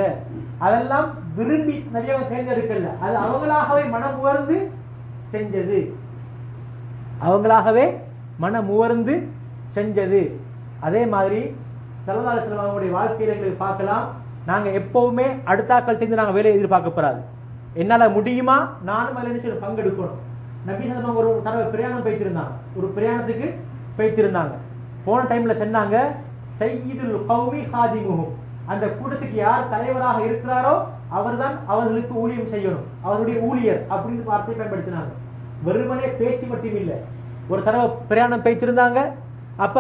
அதெல்லாம் விரும்பி நபி அவங்க தேர்ந்தெடுக்கல, அது அவங்களாகவே மனம் உணர்ந்து செஞ்சது. அவங்களாகவே மனம் உணர்ந்து செஞ்சது. அதே மாதிரி ஸல்லல்லாஹு அலைஹி வஸல்லம் அவங்களுடைய வாழ்க்கையில எங்களுக்கு பார்க்கலாம், நாங்க எப்பவுமே அடுத்தாக்கள் தெரிந்து நாங்க வேலையை எதிர்பார்க்கப்படாது. என்னால முடியுமா, நானும் அதில் என்ன பங்கெடுக்கணும். நபி ஸல்லல்லாஹு ஒரு தடவை பிரயாணம் போய்த்திருந்தாங்க, ஒரு பிரயாணத்துக்கு போய்த்திருந்தாங்க. போன டைம்ல சொன்னாங்க, சய்யிதுல் கௌமி ஹாதிமுஹும், அந்த கூட்டத்துக்கு யார் தலைவராக இருக்கிறாரோ அவர்தான் அவர்களுக்கு ஊழியம் செய்யணும், அவருடைய ஊழியர் அப்படின்னு வார்த்தை பயன்படுத்தினாங்க. வெறுமனே பேச்சு மட்டும் இல்லை. ஒரு தடவை பிரயாணம் போய்த்திருந்தாங்க, அப்ப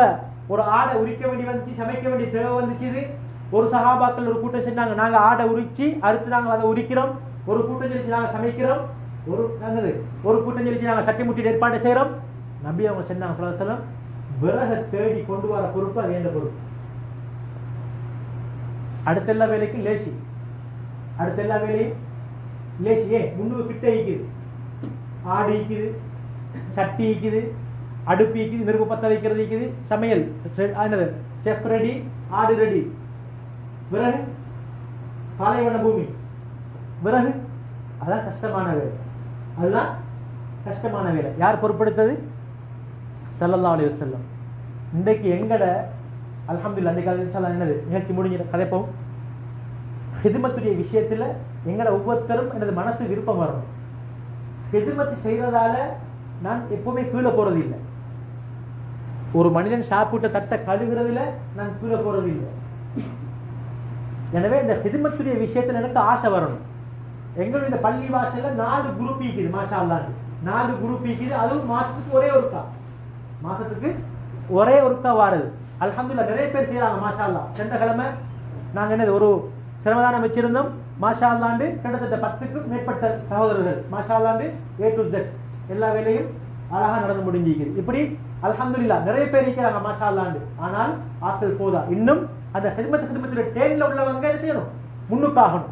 ஒரு ஆடை உரிக்க வேண்டி வந்துச்சு, சமைக்க வேண்டிய தேவை வந்துச்சு. ஒரு சஹாபாக்கள் ஒரு கூட்டம் செஞ்சாங்க, நாங்க ஆடை உரிச்சு அறுத்து நாங்க அதை உரிக்கிறோம். ஒரு கூட்டம் சொல்லிச்சு நாங்க சமைக்கிறோம். ஒரு கூட்டம் சொல்லிச்சு நாங்க சட்டி முட்டி ஏற்பாடு செய்யறோம். நபி அவங்க சொன்னாங்க ஸல்லல்லாஹு அலைஹி வஸல்லம், விறகை தேடி கொண்டு வர பொறுப்பு அது எந்த பொறுப்பு. அடுத்த எல்லா வேலைக்கும் லேசி, அடுத்த எல்லா வேலையும் லேசி. ஏன் முன்னுக்கு கிட்ட இருக்குது, ஆடு ஈக்குது, சட்டி ஈக்குது, அடுப்பு ஈக்குது, நெருப்பு பற்ற வைக்கிறது ஈக்குது, சமையல் என்னது செஃப் ரெடி, ஆடு ரெடி, விறகு பாலைவன பூமி, விறகு அதான் கஷ்டமான வேலை, அதுதான் கஷ்டமான வேலை. யார் பொறுப்படுத்தது? ஸல்லல்லாஹு அலைஹி வஸல்லம். இன்றைக்கு எங்கட அல்ஹம்துலில்லாஹ் அன்றைக்கு இன்ஷாஅல்லாஹ் என்னது நிகழ்ச்சி முடிஞ்ச கதைப்போம். ஹிதுமத்துடைய விஷயத்துல எங்கட ஒவ்வொருத்தரும் எனது மனசு விருப்பம் வரணும். ஹிதுமத்து செய்யறதால நான் எப்பவுமே கீழே போறது இல்லை. ஒரு மனிதன் சாப்பிட்ட தட்டை கழுகுறதுல நான் கீழே போறது இல்லை. எனவே இந்த ஹிதுமத்துடைய விஷயத்துல எனக்கு ஆசை வரணும். எங்களுடைய இந்த பள்ளி வாசல்ல 4 குரூப் இருக்குது, மாஷா அல்லாஹ் 4 குரூப் இருக்குது. அதுவும் மாசத்துக்கு ஒரே ஒருக்கா வாருது. அல்ஹம்துலில்லாஹ் நிறைய பேர் செய்யறாங்க மாஷா அல்லாஹ். சென்ற கிழமை நாங்க என்னது ஒரு சிரமதானம் வச்சிருந்தோம். மாஷா அல்லாண்டு கிட்டத்தட்ட 10க்கும் மேற்பட்ட சகோதரர்கள் மாஷா அல்லாண்டு A to Z எல்லா வேலையும் அழகா நடந்து முடிஞ்சிருக்குது. இப்படி அல்ஹம்துலில்லாஹ் நிறைய பேர் இருக்கிறாங்க மாஷா அல்லாண்டு. ஆனால் ஆட்கள் போதா. இன்னும் அந்த ஹிதுமத்துடைய டேன்ல உள்ளவங்க என்ன செய்யணும்? முன்னுக்காகணும்.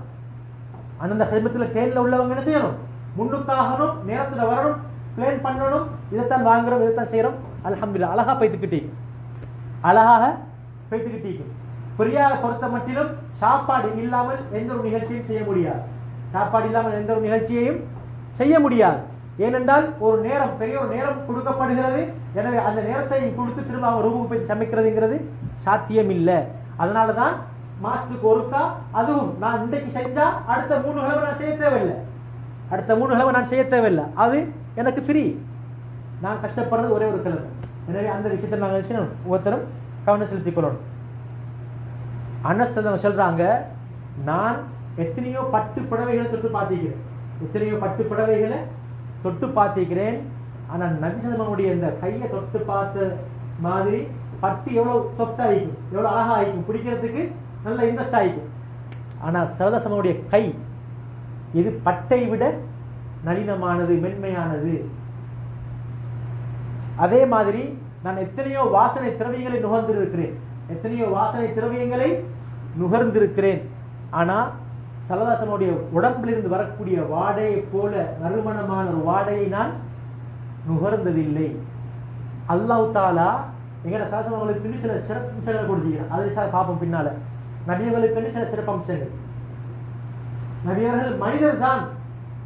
அந்த ஹிதுமத்துல டேன்ல உள்ளவங்க என்ன செய்யணும்? முன்னுக்காகணும், நேரத்துல வரணும், பிளான் பண்ணணும். இதைத்தான் வாங்குறோம், இதைத்தான் செய்யறோம். அல்ஹம்துலில்லாஹ் அழகா பைத்துக்கிட்டீங்க, அழகாக பைத்துக்கிட்டீங்க. பிரியாவை பொறுத்த மட்டிலும் சாப்பாடு இல்லாமல் எந்த ஒரு நிகழ்ச்சியும் செய்ய முடியாது. சாப்பாடு இல்லாமல் எந்த ஒரு நிகழ்ச்சியையும் செய்ய முடியாது. ஏனென்றால் ஒரு நேரம், பெரிய ஒரு நேரம் கொடுக்கப்படுகிறது. எனவே அந்த நேரத்தை கொடுத்து திரும்ப அவங்க ரூமுக்கு போய் சமைக்கிறதுங்கிறது சாத்தியம் இல்லை. அதனாலதான் மாசத்துக்கு ஒருக்கா, அதுவும் நான் இன்றைக்கு செஞ்சா அடுத்த 3 கிழமை நான் செய்ய தேவையில்லை. அடுத்த 3 கிழமை நான் செய்ய தேவையில்லை. அது எனக்கு ஃப்ரீ. நான் கஷ்டப்படுறது ஒரே ஒரு கிழமை. எனவே அந்த விஷயத்தை நாங்கள் ஒவ்வொருத்தரும் கவனம் செலுத்திக் கொள்ளணும். அனஸ் சொல்றாங்க, நான் எத்தனையோ பட்டு புடவைகளை தொட்டு பார்த்திருக்கிறேன். ஆனால் நபி ஸல்லல்லாஹு இந்த கையை தொட்டு பார்த்த மாதிரி பட்டு எவ்வளவு சொஃப்ட் ஆகிக்கும், எவ்வளவு அழகா ஆகிக்கும், பிடிக்கிறதுக்கு நல்ல இன்ட்ரெஸ்ட் ஆகிக்கும். ஆனால் சரதசமனுடைய கை இது பட்டை விட நளினமானது, மென்மையானது. அதே மாதிரி நான் எத்தனையோ வாசனை திரவியங்களை நுகர்ந்திருக்கிறேன். ஆனா சல்லல்லாஹு உடம்பிலிருந்து வரக்கூடிய வாடையை போல நறுமணமான ஒரு வாடையை நான் நுகர்ந்ததில்லை. அல்லாஹ் தஆலா எங்கட சாசனங்களுக்கு சில சிறப்பம்சங்களை கொடுத்திருக்கிறார். அதை பார்ப்போம் பின்னால. நபியர்களுக்கு சில சிறப்பம்சங்கள். நபியர்கள் மனிதர் தான்,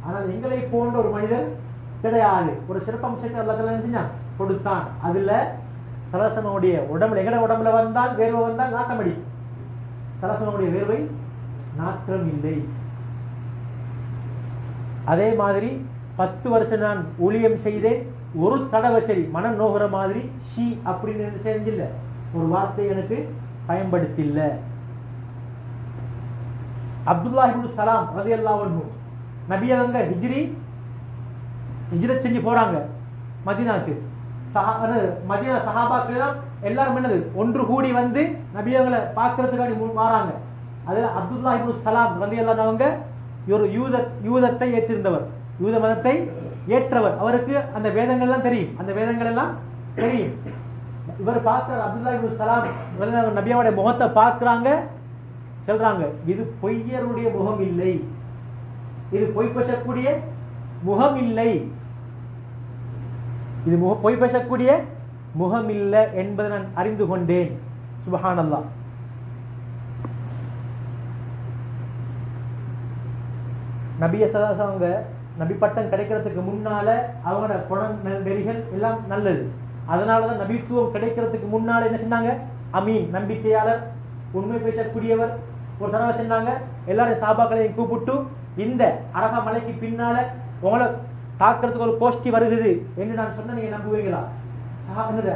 ஆனால் எங்களை போன்ற ஒரு மனிதர் கிடையாது. ஒரு சிறப்பம்சத்தை அல்லாஹ் தஆலா செஞ்சான், கொடுத்தான். அதுல சலசனுடைய உடம்புல, எங்கட உடம்புல வந்தால் வேர்வை வந்தால் நாட்டம் அடிக்கும். சலசனுடைய வேர்வை நாற்றம் இல்லை. அதே மாதிரி 10 வருஷம் நான் ஊழியம் செய்தேன். ஒரு தடவை சரி மனம் நோகிற மாதிரி ஷீ அப்படின்னு செஞ்சில்ல, ஒரு வார்த்தை எனக்கு பயன்படுத்தில்ல. அப்துல்லாஹ் இப்னு சலாம் ரலியல்லாஹு அன்ஹு நபி அவங்க ஹிஜ்ரத் செஞ்சு போறாங்க மதீனாக்கு. மதீனா சஹாபாக்கள் எல்லாரும் என்னது ஒன்று கூடி வந்து நபி அவங்களை பார்க்கறதுக்காக வராங்க. அதுல அப்துல்லாஹ் இப்னு சலாம் ரலியல்லாஹு அன்ஹு அவங்க ஒரு யூதத்தை ஏற்றிருந்தவர், யூத மதத்தை ஏற்றவர். அவருக்கு அந்த வேதங்கள் எல்லாம் தெரியும், இவர் பார்க்கிற அப்துல்லாஹ் இப்னு சலாம் நபியோட முகத்தை பார்க்கிறாங்க, சொல்றாங்க, இது பொய்யருடைய முகம் இல்லை, இது பொய் பேசக்கூடிய முகம் இல்லை, இது பொய் பேசக்கூடிய முகம் இல்லை என்பதை நான் அறிந்து கொண்டேன். சுப்ஹானல்லாஹ். நபிய அவங்க நபி பட்டம் கிடைக்கிறதுக்கு முன்னால அவங்களோட குணம் நெறிகள் எல்லாம் நல்லது. அதனாலதான் நபித்துவம் கிடைக்கிறதுக்கு முன்னால என்ன செஞ்சாங்க? அமீன், நம்பிக்கையாளர், உண்மை பேசக்கூடியவர். ஒரு தடவை சொன்னாங்க, எல்லாரும் சாபாக்களையும் கூப்பிட்டு, இந்த அரபா மலைக்கு பின்னால உங்களை தாக்குறதுக்கு ஒரு கோஷ்டி வருகிறது என்று நான் சொன்ன நீங்க நம்புவீங்களா?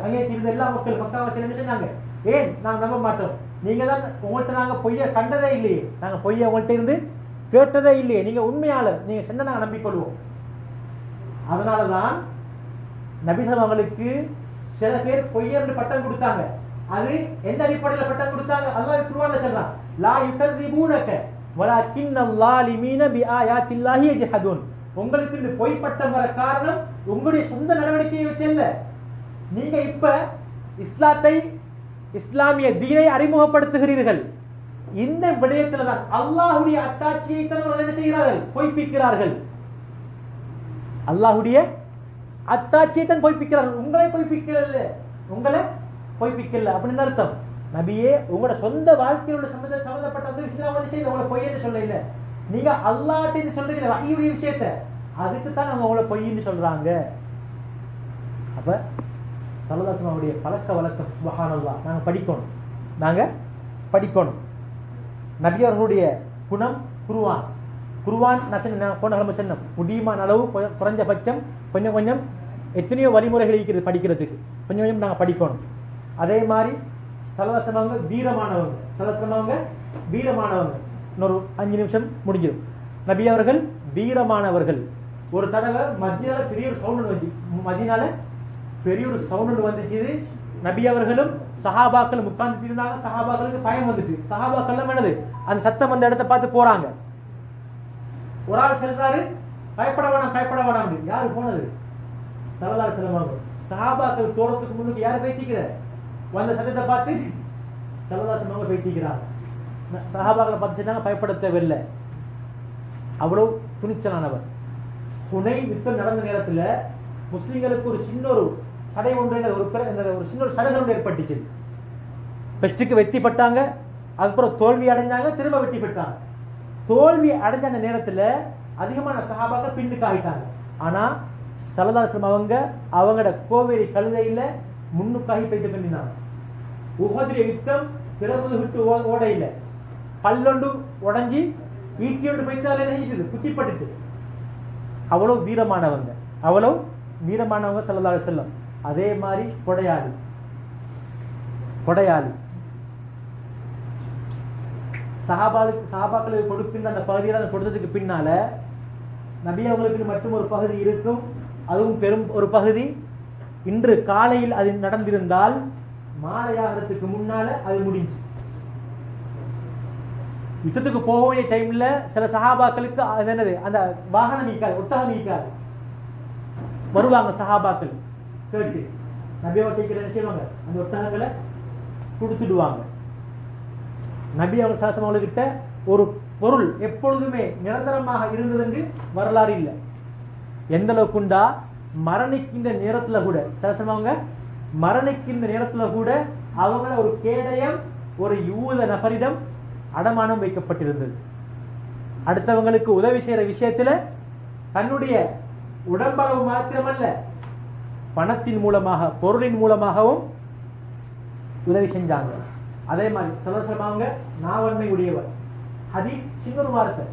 அங்கே இருந்த எல்லா மக்கள் மக்காவாசிகள் என்ன சொன்னாங்க? ஏன் நாங்க நம்ப மாட்டோம், நீங்க தான், உங்கள்கிட்ட நாங்க பொய்ய கண்டதே இல்லையே, நாங்க பொய்ய உங்கள்கிட்ட இருந்து கேட்டதே இல்லையே, நீங்க உண்மையாளர், நீங்க சொன்ன நாங்க நம்பிக்கொள்வோம். அதனாலதான் நபி அவங்களுக்கு சில பேர் பொய்யர் பட்டம் கொடுத்தாங்க. அது எந்த அடிப்படையில் பட்டம் கொடுத்தாங்க? அல்லாஹ் குர்ஆன்ல சொல்றான், லா யுகذிபூனக வலாக்கின்னல்லாலிமீன பிஆயாத்தில்லாஹி யஜ்ஹதுன். உங்களுக்கு இந்த பொய் பட்டம் வர காரணம் உங்களுடைய சொந்த நடவடிக்கையை வச்சு இல்ல. நீங்க இப்ப இஸ்லாமிய தீனை அறிமுகப்படுத்துகிறீர்கள். இந்த விடயத்துல தான் அல்லாஹ்வுடைய அத்தாட்சியை தான் என்ன செய்கிறார்கள்? பொய்ப்பிக்கிறார்கள். அல்லாஹ்வுடைய அத்தாட்சியை தான் பொய்ப்பிக்கிறார்கள், உங்களை பொய்ப்பிக்கல, உங்களை பொய்ப்பிக்கல அப்படின்னு அர்த்தம். நபியே உங்களோட சொந்த வாழ்க்கையில் உள்ள சம்பந்தப்பட்ட விஷயம் உங்களை பொய்ன்னு சொல்ல இல்லை, நீங்க அல்லாஹ்ட்ட சொல்றீங்க வஹீயுடைய விஷயத்த, அதுக்கு தான் அவங்க உங்களை பொய்ன்னு சொல்றாங்க. அப்ப ஸல்லல்லாஹு அலைஹி வஸல்லம் பழக்க வழக்கம் சுப்ஹானல்லாஹ் நாங்க படிக்கணும். நபி அவர்களுடைய குணம் குர்ஆன் நான் போன கிழமை சொன்னோம், முடியுமான அளவு குறைஞ்சபட்சம் கொஞ்சம் எத்தனையோ வழிமுறைகள் இருக்கிறது படிக்கிறதுக்கு, கொஞ்சம் நாங்கள் படிக்கணும். அதே மாதிரி ஸல்லல்லாஹு அலைஹி வஸல்லம் வீரமானவங்க. இன்னொரு 5 நிமிஷம் முடிஞ்சிடும். நபி அவர்கள் வீரமானவர்கள். ஒரு தடவை மதீனால பெரிய ஒரு சவுண்ட் வந்துச்சு. நபி அவர்களும் சஹாபாக்களும் உட்கார்ந்துட்டு இருந்தாங்க. சஹாபாக்களுக்கு பயம் வந்துட்டு, சஹாபாக்கள் என்னது அந்த சத்தம் அந்த இடத்தை பார்த்து போறாங்க. ஒரு ஆள் சொல்றாரு பயப்பட வேணாம். யாரு போனது? ஸல்லல்லாஹு அலைஹி வஸல்லம். சஹாபாக்கள் போறதுக்கு முன்னுக்கு யாரு பேசிக்கிற வந்த சத்தத்தை பார்த்து ஸல்லல்லாஹு அலைஹி வஸல்லம் பேசிக்கிறாங்க. சஹாபாக்களை பார்த்து சொன்னாங்க பயப்பட தேவையில்லை, அவ்வளவு துணிச்சலானவர். ஹுனைன் யுத்தம் நடந்த நேரத்தில் முஸ்லிம்களுக்கு ஒரு சின்ன ஒரு சடை ஒன்று ஒரு சின்ன ஒரு சடை ஒன்று ஏற்பட்டுச்சு. பெஸ்ட்டுக்கு வெற்றி பட்டாங்க, அதுக்கப்புறம் தோல்வி அடைஞ்சாங்க, திரும்ப வெற்றி பெற்றாங்க. தோல்வி அடைஞ்ச அந்த நேரத்தில் அதிகமான சஹாபாக்கள் பின்னுக்கு ஆகிட்டாங்க. ஆனா ஸல்லல்லாஹு அலைஹி வஸல்லம் அவங்களோட கோவேரி கழுதையில முன்னுக்காகி போயிட்டு பண்ணினாங்க. உஹதுடைய யுத்தம் பிறகு விட்டு ஓடையில பல்லொண்டு உடஞ்சி ஈட்டியோடு போயிட்டு நினைச்சது குத்திப்பட்டுட்டு. அவ்வளவு வீரமானவங்க ஸல்லல்லாஹு அலைஹி வஸல்லம். அதே மாதிரி கொடையாளி சஹாபாக்களுக்கு கொடுக்கின்ற அந்த பகுதியில் கொடுத்ததுக்கு பின்னால நபி அவங்களுக்கு மட்டும் ஒரு பகுதி இருக்கும், அதுவும் பெரும் ஒரு பகுதி. இன்று காலையில் அது நடந்திருந்தால் மாலையாகிறதுக்கு முன்னால அது முடிஞ்சு. யுத்தத்துக்கு போக வேண்டிய டைம்ல சில சஹாபாக்களுக்கு என்னது அந்த வாகனம் ஈக்காது, ஒட்டகம் ஈக்காது. வருவாங்க சஹாபாக்கள் கேட்டு நபி அவர்கள் என்ன செய்வாங்க, அந்த ஒட்டகங்களை கொடுத்துடுவாங்க. நபி அவர்கிட்ட ஒரு பொருள் எப்பொழுதுமே நிரந்தரமாக இருந்தது வரலாறு இல்லை. எந்த அளவுக்குண்டா மரணிக்கின்ற நேரத்தில் கூட அவங்கள ஒரு கேடயம் ஒரு யூத நபரிடம் அடமானம் வைக்கப்பட்டிருந்தது. அடுத்தவங்களுக்கு உதவி செய்யற விஷயத்துல தன்னுடைய உடம்பளவு மாத்திரமல்ல, பணத்தின் மூலமாக பொருளின் மூலமாகவும் உதவி செஞ்சாங்க. அதே மாதிரி சலசலமாங்க நாவன்மை உடையவர். ஹதீஸ் சின்ன ஒரு வார்த்தை,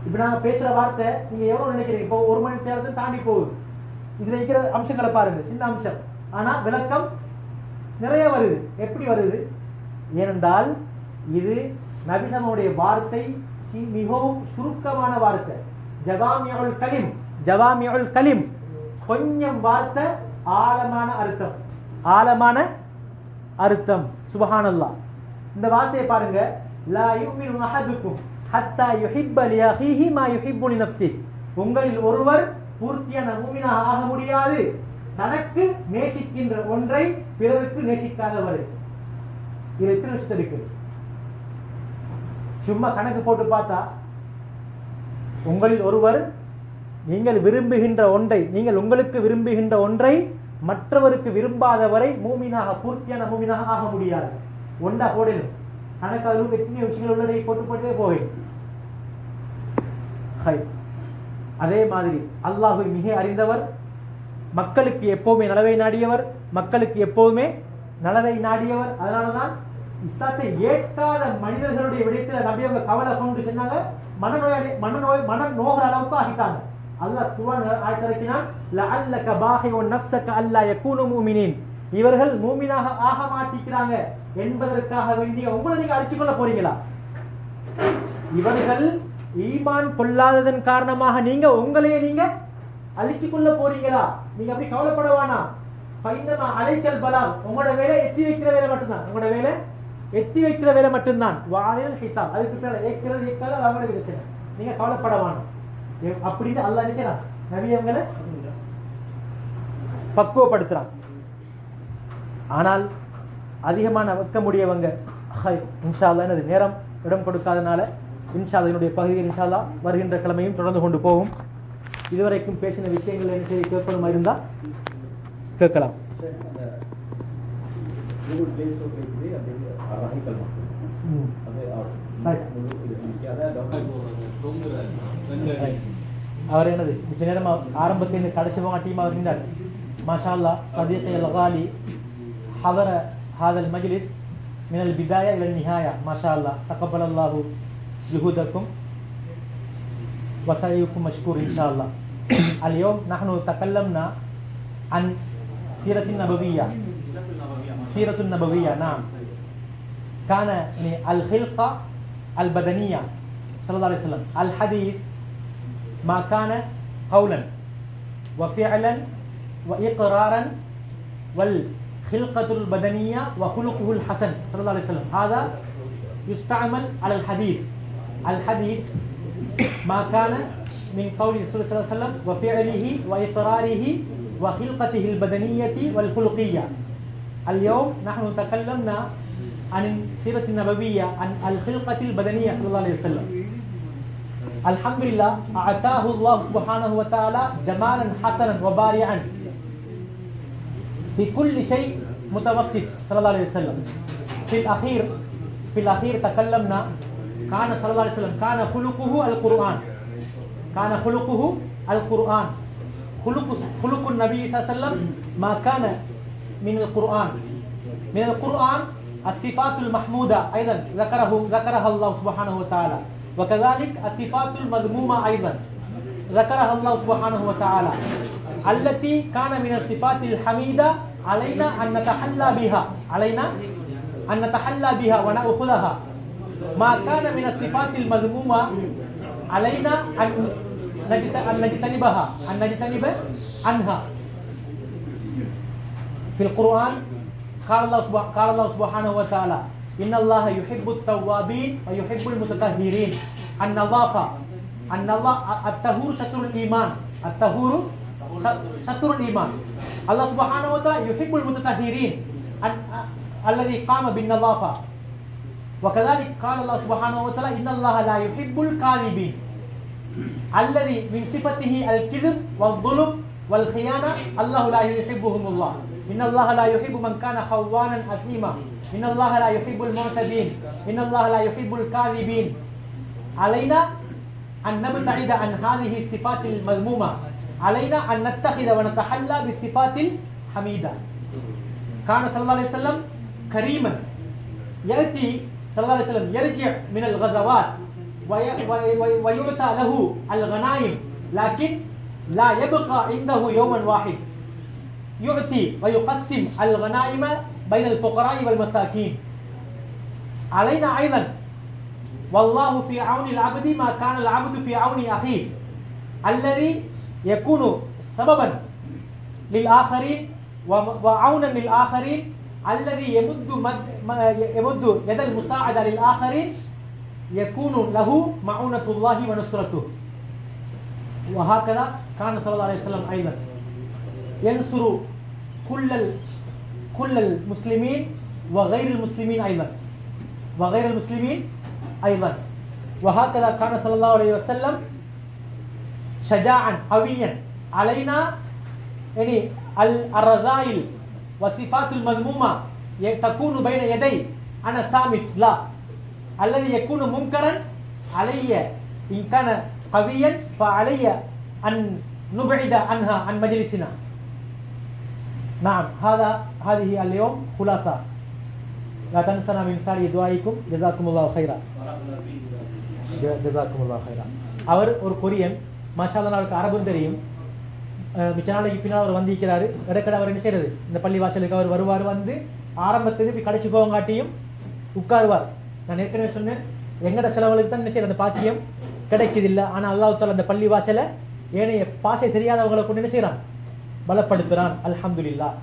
இப்ப நாங்க பேசுற வார்த்தை நீங்க எவ்வளவு நினைக்கிறீங்க? இப்போ 1 மணி நேரத்தை தாண்டி போகுது. இதுல இருக்கிற அம்சங்களை பாருங்க, சின்ன அம்சம், ஆனா விளக்கம் நிறைய வருது. எப்படி வருது? ஏனென்றால் இது நபிசனுடைய வார்த்தை மிகவும் சுருக்கமான வார்த்தை. ஜவாமியுல் கலிம், கொஞ்சம் வார்த்தை, ஆழமான அர்த்தம். சுப்ஹானல்லாஹ். இந்த வார்த்தையை பாருங்க, லா யுமினு அஹதுக்கும் ஹத்தா யுஹிப்ப லிஅஹீஹி மா யுஹிப்பு லினஃப்ஸிஹி. உங்களில் ஒருவர் பூர்த்தியான மூமினாக ஆக முடியாது தனக்கு நேசிக்கின்ற ஒன்றை பிறருக்கு நேசிக்காதவர். இது எத்தனை வருஷம் இருக்கு? சும்மா கணக்கு போட்டு பார்த்தா உங்களில் ஒருவர் நீங்கள் உங்களுக்கு விரும்புகின்ற ஒன்றை மற்றவருக்கு விரும்பாதவரை மூமினாக பூர்த்தியான மூமினாக ஆக முடியாது. ஒன்றா போடலும் கணக்கு அதில் எத்தனை விஷயங்கள் உள்ளதை போட்டு போவேன். அதே மாதிரி அல்லாஹ் மிக அறிந்தவர், மக்களுக்கு எப்பவுமே நலவை நாடியவர். அதனாலதான் இஸ்லாத்தை ஏற்காத மனிதர்களுடைய விடயத்தில் நபி அவங்க கவலை கொண்டு சொன்னாங்க, மனநோகிற அளவுக்கு ஆகிட்டாங்க. அல்லாஹ் குர்ஆன் ஆயத்திறக்கினான், லஅல்லக பாஹிஉன் நஃப்ஸக அல்லா யகூனு முஃமினீன். இவர்கள் மூமினாக ஆக மாட்டிக்கிறாங்க என்பதற்காக வேண்டிய உங்களை நீங்க அழிச்சுக் கொள்ள போறீங்களா? இவர்கள் ஈமான் கொள்ளாததன் காரணமாக உங்களையே நீங்க அழிச்சுக் கொள்ள போறீங்களா? நீங்க அப்படி கவலைப்பட வேணாம். ஃபைனமா அலைக்கல் பலாக், உங்களோட வேலை எத்தி வைக்கிற வேலை மட்டும்தான். வாலில் ஹிசாப், அதுக்கு பேர ஏக்கிறது அவங்களோட பிரச்சனை. நீங்க கவலைப்பட வேணாம் அப்படின்னு அல்லாஹ் என்ன செய்றான்? நபி அவங்களை பக்குவப்படுத்துறான். ஆனால் அதிகமான வைக்கமுடியவங்க இன்ஷா அல்லாஹ் எனது நேரம் இடம் கொடுக்காதனால இன்ஷா அல்லாஹ் என்னுடைய பகுதியில் இன்ஷா அல்லாஹ் வருகின்ற கிழமையும் தொடர்ந்து கொண்டு போகும். இதுவரைக்கும் பேசின விஷயங்கள் என்ன செய்ய கேட்கணுமா இருந்தா கேட்கலாம். அவர் என்னது கொஞ்ச நேரம் ஆரம்பத்தில் கடைசி டீம் அவர் இருந்தார். மாஷா அல்லாஹ் صديقي الغالي حضر هذا المجلس من البداية إلى النهاية ما شاء الله تقبل الله جهودكم وسعيكم مشكور إن شاء الله. اليوم نحن تكلمنا عن سيرة النبوية. سيرة النبوية نعم كان الخلقة البدنية صلى الله عليه وسلم. الحديث ما كان قولا وفعلا وإقرارا والخلقة البدنية وخلقه الحسن صلى الله عليه وسلم هذا يستعمل على الحديث. الحديث ما كان من قول صلى الله عليه وسلم وفعله وإقراره وخلقته البدنية والخلقية. اليوم نحن تكلمنا عن السيرة النبوية عن الخلقة البدنية صلى الله عليه وسلم. الحمد لله أعطاه الله سبحانه وتعالى جمالا حسنا وبارعا في كل شيء متوسط صلى الله عليه وسلم. في الأخير تكلمنا كان صلى الله عليه وسلم كان خلقه القرآن. كان خلقه القرآن. خلق النبي صلى الله عليه وسلم ما كان من القرآن. من القرآن الصفات المحمودة أيضا ذكرها الله سبحانه وتعالى. وكذلك الصفات المذمومة أيضا ذكرها الله سبحانه وتعالى التي كان من الصفات الحميدة علينا أن نتحلى بها. علينا أن نتحلى بها ونأخذها. ما كان من الصفات المذمومة علينا أن نجتنبها أن نجتنب عنها. في القرآن قال الله سبحانه وتعالى إن الله يحب التوابين ويحب المتطهرين. النظافة الطهور شطر الإيمان. الطهور شطر الإيمان. الله سبحانه وتعالى يحب المتطهرين الذي قام بالنظافة. وكذلك قال الله سبحانه وتعالى إن الله لا يحب الكاذبين الذي من صفته الكذب والظلم والخيانة الله لا يحبهم الله. إن الله لا يحب من كان خوانا أثيما. إن الله لا يحب المعتدين. إن الله لا يحب الكاذبين. علينا أن نبتعد عن هذه الصفات المذمومة. علينا أن نتخذ ونتحلى بالصفات الحميدة. كان صلى الله عليه وسلم كريما يأتي صلى الله عليه وسلم يرجع من الغزوات ويعطى له الغنائم لكن لا يبقى عنده يوما واحد. يعطي ويقسم الغنائم بين الفقراء والمساكين. علينا أيضا والله في عون العبد ما كان العبد في عون أخيه الذي يكون سببا للآخرين وعونا للآخرين الذي يمد يد المساعدة للآخرين يكون له معونة الله ونصرته. وهكذا كان صلى الله عليه وسلم أيضا ينصر كل المسلمين وغير المسلمين أيضا. وهكذا كان صلى الله عليه وسلم شجاعا قويا. علينا يعني الرذائل وصفات المذمومة تكون بين يدي أنا صامت لا. الذي يكون منكرا علي إن كان قويا فعلي أن نبعد عنها عن مجلسنا. نعم هذه اليوم خلاصة. لا تنسنا من ساري دعائكم. جزاكم الله خيرا. جزاكم الله خيرا. அவர் ஒரு கொரியன் மாஷா அல்லாஹ். அவருக்கு அரபும் தெரியும். மிச்ச நாளைக்கு பின்னால் அவர் வந்திருக்கிறாரு. இடக்கடை அவர் என்ன செய்யறது இந்த பள்ளி வாசலுக்கு அவர் வருவார். வந்து ஆரம்பத்துக்கு கடைசி போவங்காட்டியும் உட்காருவார். நான் ஏற்கனவே சொன்னேன் எங்கட செலவுகளுக்கு தான் என்ன செய்யறது அந்த பாக்கியம் கிடைக்குது இல்லை. ஆனால் அல்லாஹ் தஆலா அந்த பள்ளி வாசலை ஏனைய பாஷை தெரியாதவங்களை கொண்டு என்ன செய்யறான் பலப்படுத்துறான். அல்ஹம்துலில்லாஹ்.